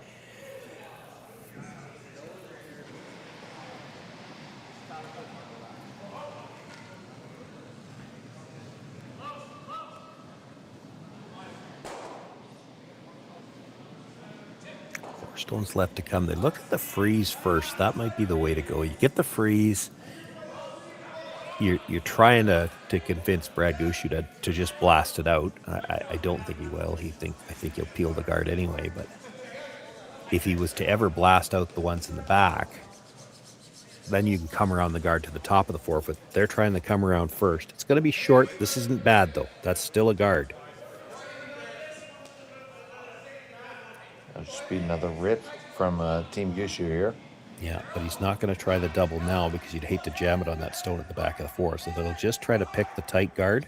Stones left to come. They look at the freeze first. That might be the way to go. You get the freeze. You're trying to convince Brad Gushue to just blast it out. I don't think he will. I think he'll peel the guard anyway. But if he was to ever blast out the ones in the back, then you can come around the guard to the top of the 4 foot. They're trying to come around first. It's going to be short. This isn't bad though. That's still a guard. That'll just be another rip from Team Gushue here. Yeah, but he's not going to try the double now because you'd hate to jam it on that stone at the back of the 4. So they'll just try to pick the tight guard.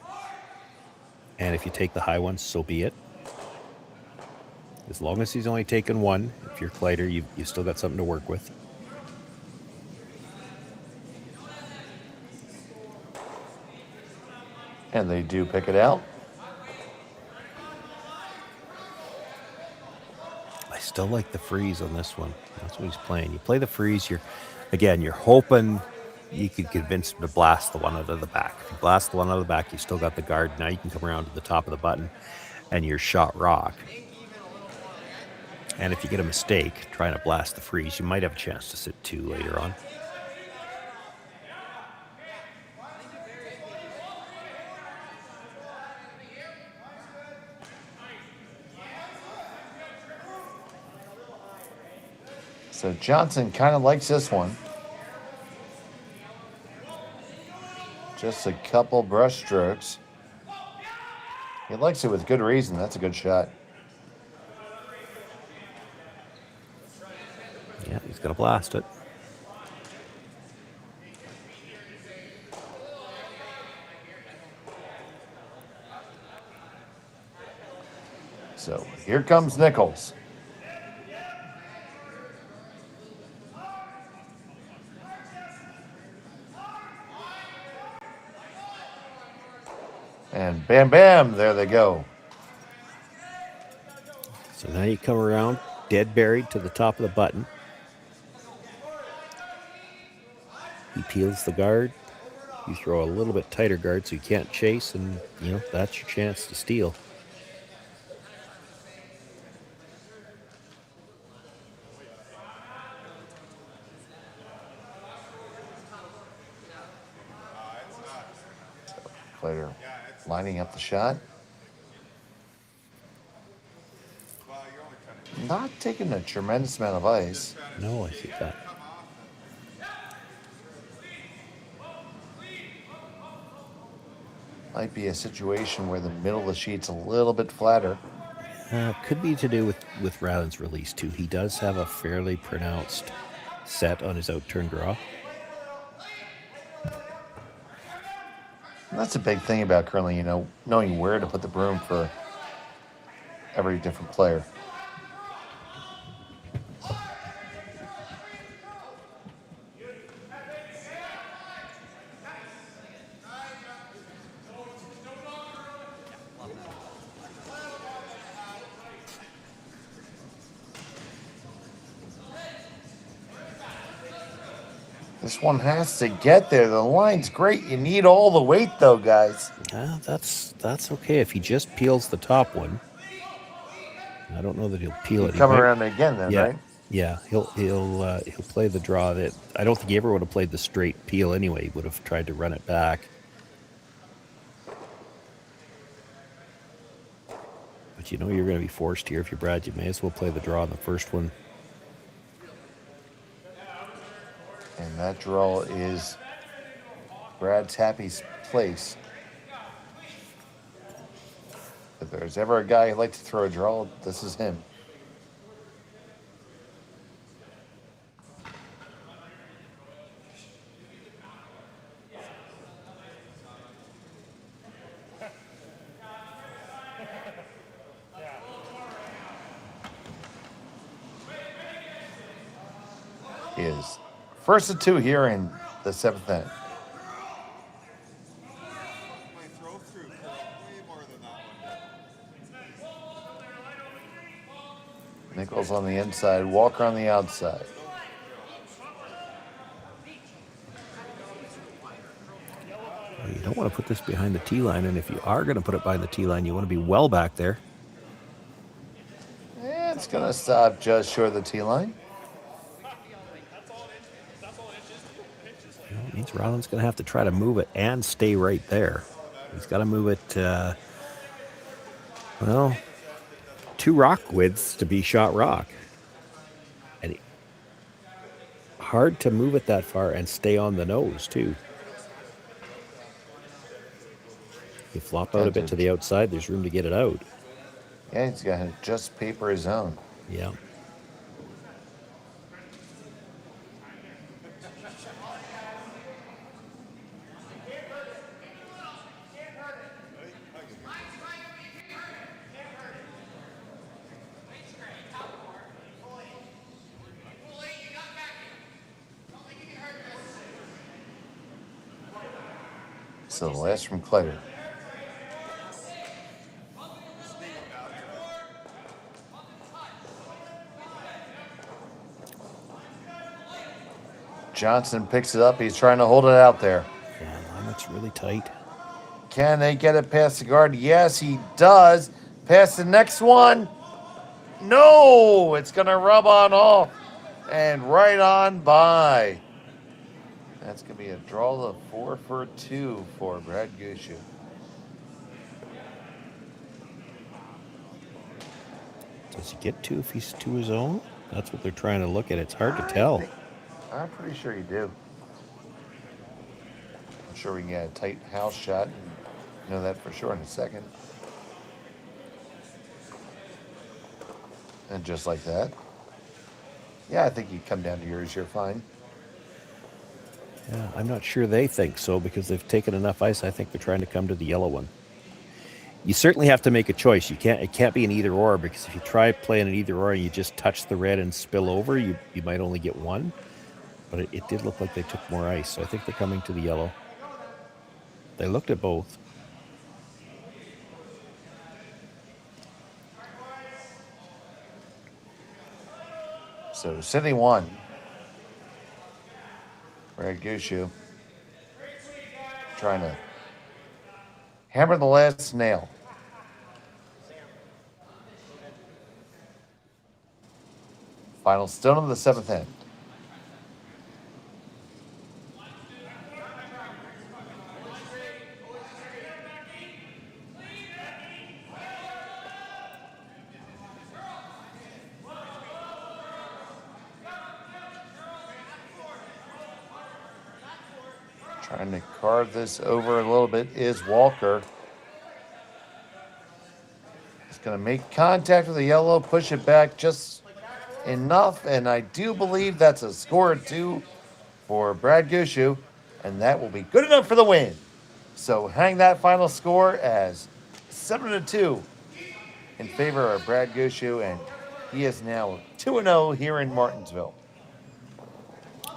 And if you take the high one, so be it. As long as he's only taken one, if you're Kleiter, you've still got something to work with. And they do pick it out. I still like the freeze on this one. That's what he's playing. You play the freeze, you're hoping you could convince him to blast the one out of the back. If you blast the one out of the back, you still got the guard. Now you can come around to the top of the button and you're shot rock. And if you get a mistake trying to blast the freeze, you might have a chance to sit 2 later on. So Johnson kind of likes this one. Just a couple brush strokes. He likes it with good reason. That's a good shot. Yeah, he's going to blast it. So here comes Nichols. And bam, bam, there they go. So now you come around, dead buried to the top of the button. He peels the guard. You throw a little bit tighter guard so you can't chase, and, that's your chance to steal. Kleiter lining up the shot. Not taking a tremendous amount of ice. No, I see that. Might be a situation where the middle of the sheet's a little bit flatter. Could be to do with Rylan's release, too. He does have a fairly pronounced set on his out-turn draw. And that's a big thing about curling, knowing where to put the broom for every different player. This one has to get there. The line's great. You need all the weight, though, guys. That's okay if he just peels the top one. I don't know that he'll peel it. Come around again, then, yeah, right? Yeah, he'll play the draw. That I don't think he ever would have played the straight peel anyway. He would have tried to run it back. But you're going to be forced here. If you're Brad, you may as well play the draw on the first one. And that draw is Brad's happy place. If there's ever a guy who likes to throw a draw, this is him. Is first of 2 here in the 7th inning. Nichols on the inside, Walker on the outside. You don't want to put this behind the tee line, and if you are going to put it behind the tee line, you want to be well back there. It's going to stop just short of the tee line. It means Rylan's going to have to try to move it and stay right there. He's got to move it, well, 2 rock widths to be shot rock. And hard to move it that far and stay on the nose, too. You flop out a bit to the outside, there's room to get it out. Yeah, he's got to just paper his own. Yeah. So the last from Kleiter. Johnson picks it up. He's trying to hold it out there. Yeah, that's really tight. Can they get it past the guard? Yes, he does. Past the next one. No, it's going to rub on off and right on by. That's going to be a draw of 4 for 2 for Brad Gushue. Does he get 2 if he's to his own? That's what they're trying to look at. It's hard to tell. I'm pretty sure you do. I'm sure we can get a tight house shot and know that for sure in a second. And just like that. Yeah, I think you come down to yours, you're fine. Yeah, I'm not sure they think so because they've taken enough ice. I think they're trying to come to the yellow one. You certainly have to make a choice. It can't be an either or, because if you try playing an either or and you just touch the red and spill over, you might only get one. But it did look like they took more ice, so I think they're coming to the yellow. They looked at both. So Sydney won. Brad Gushue trying to hammer the last nail. Final stone of the 7th end. Trying to carve this over a little bit is Walker. He's going to make contact with the yellow, push it back just enough, and I do believe that's a score 2 for Brad Gushue, and that will be good enough for the win. So hang that final score as 7-2 in favor of Brad Gushue, and he is now 2-0 here in Martensville.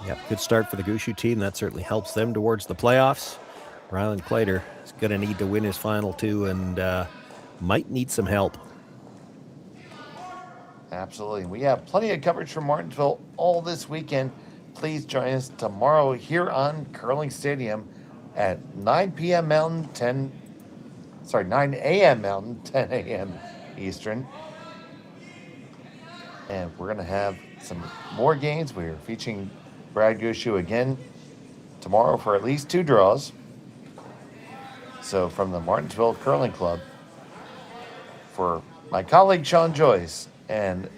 Yep, good start for the Gushue team. That certainly helps them towards the playoffs. Rylan Kleiter is going to need to win his final 2 and might need some help. Absolutely. We have plenty of coverage from Martensville all this weekend. Please join us tomorrow here on Curling Stadium at 9 p.m. Mountain, 9 a.m. Mountain, 10 a.m. Eastern. And we're going to have some more games. We're featuring Brad Gushue again tomorrow for at least 2 draws. So from the Martensville Curling Club, for my colleague Sean Joyce, and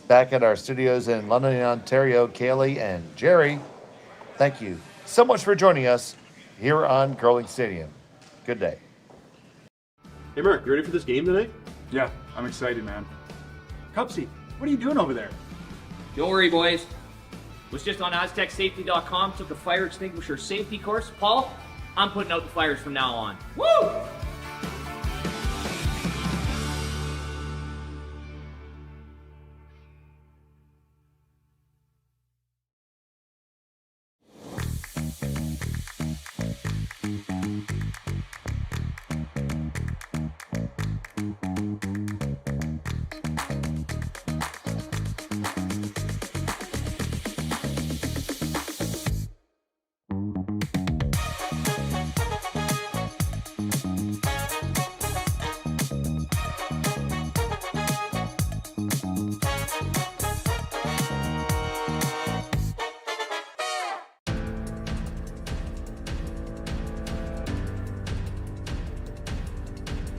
back at our studios in London, Ontario, Kaylee and Jerry, thank you so much for joining us here on Curling Stadium. Good day. Hey Mark, you ready for this game tonight? Yeah, I'm excited, man. Cupsy, what are you doing over there? Don't worry, boys. Was just on AztecSafety.com, took a fire extinguisher safety course. Paul, I'm putting out the fires from now on. Woo!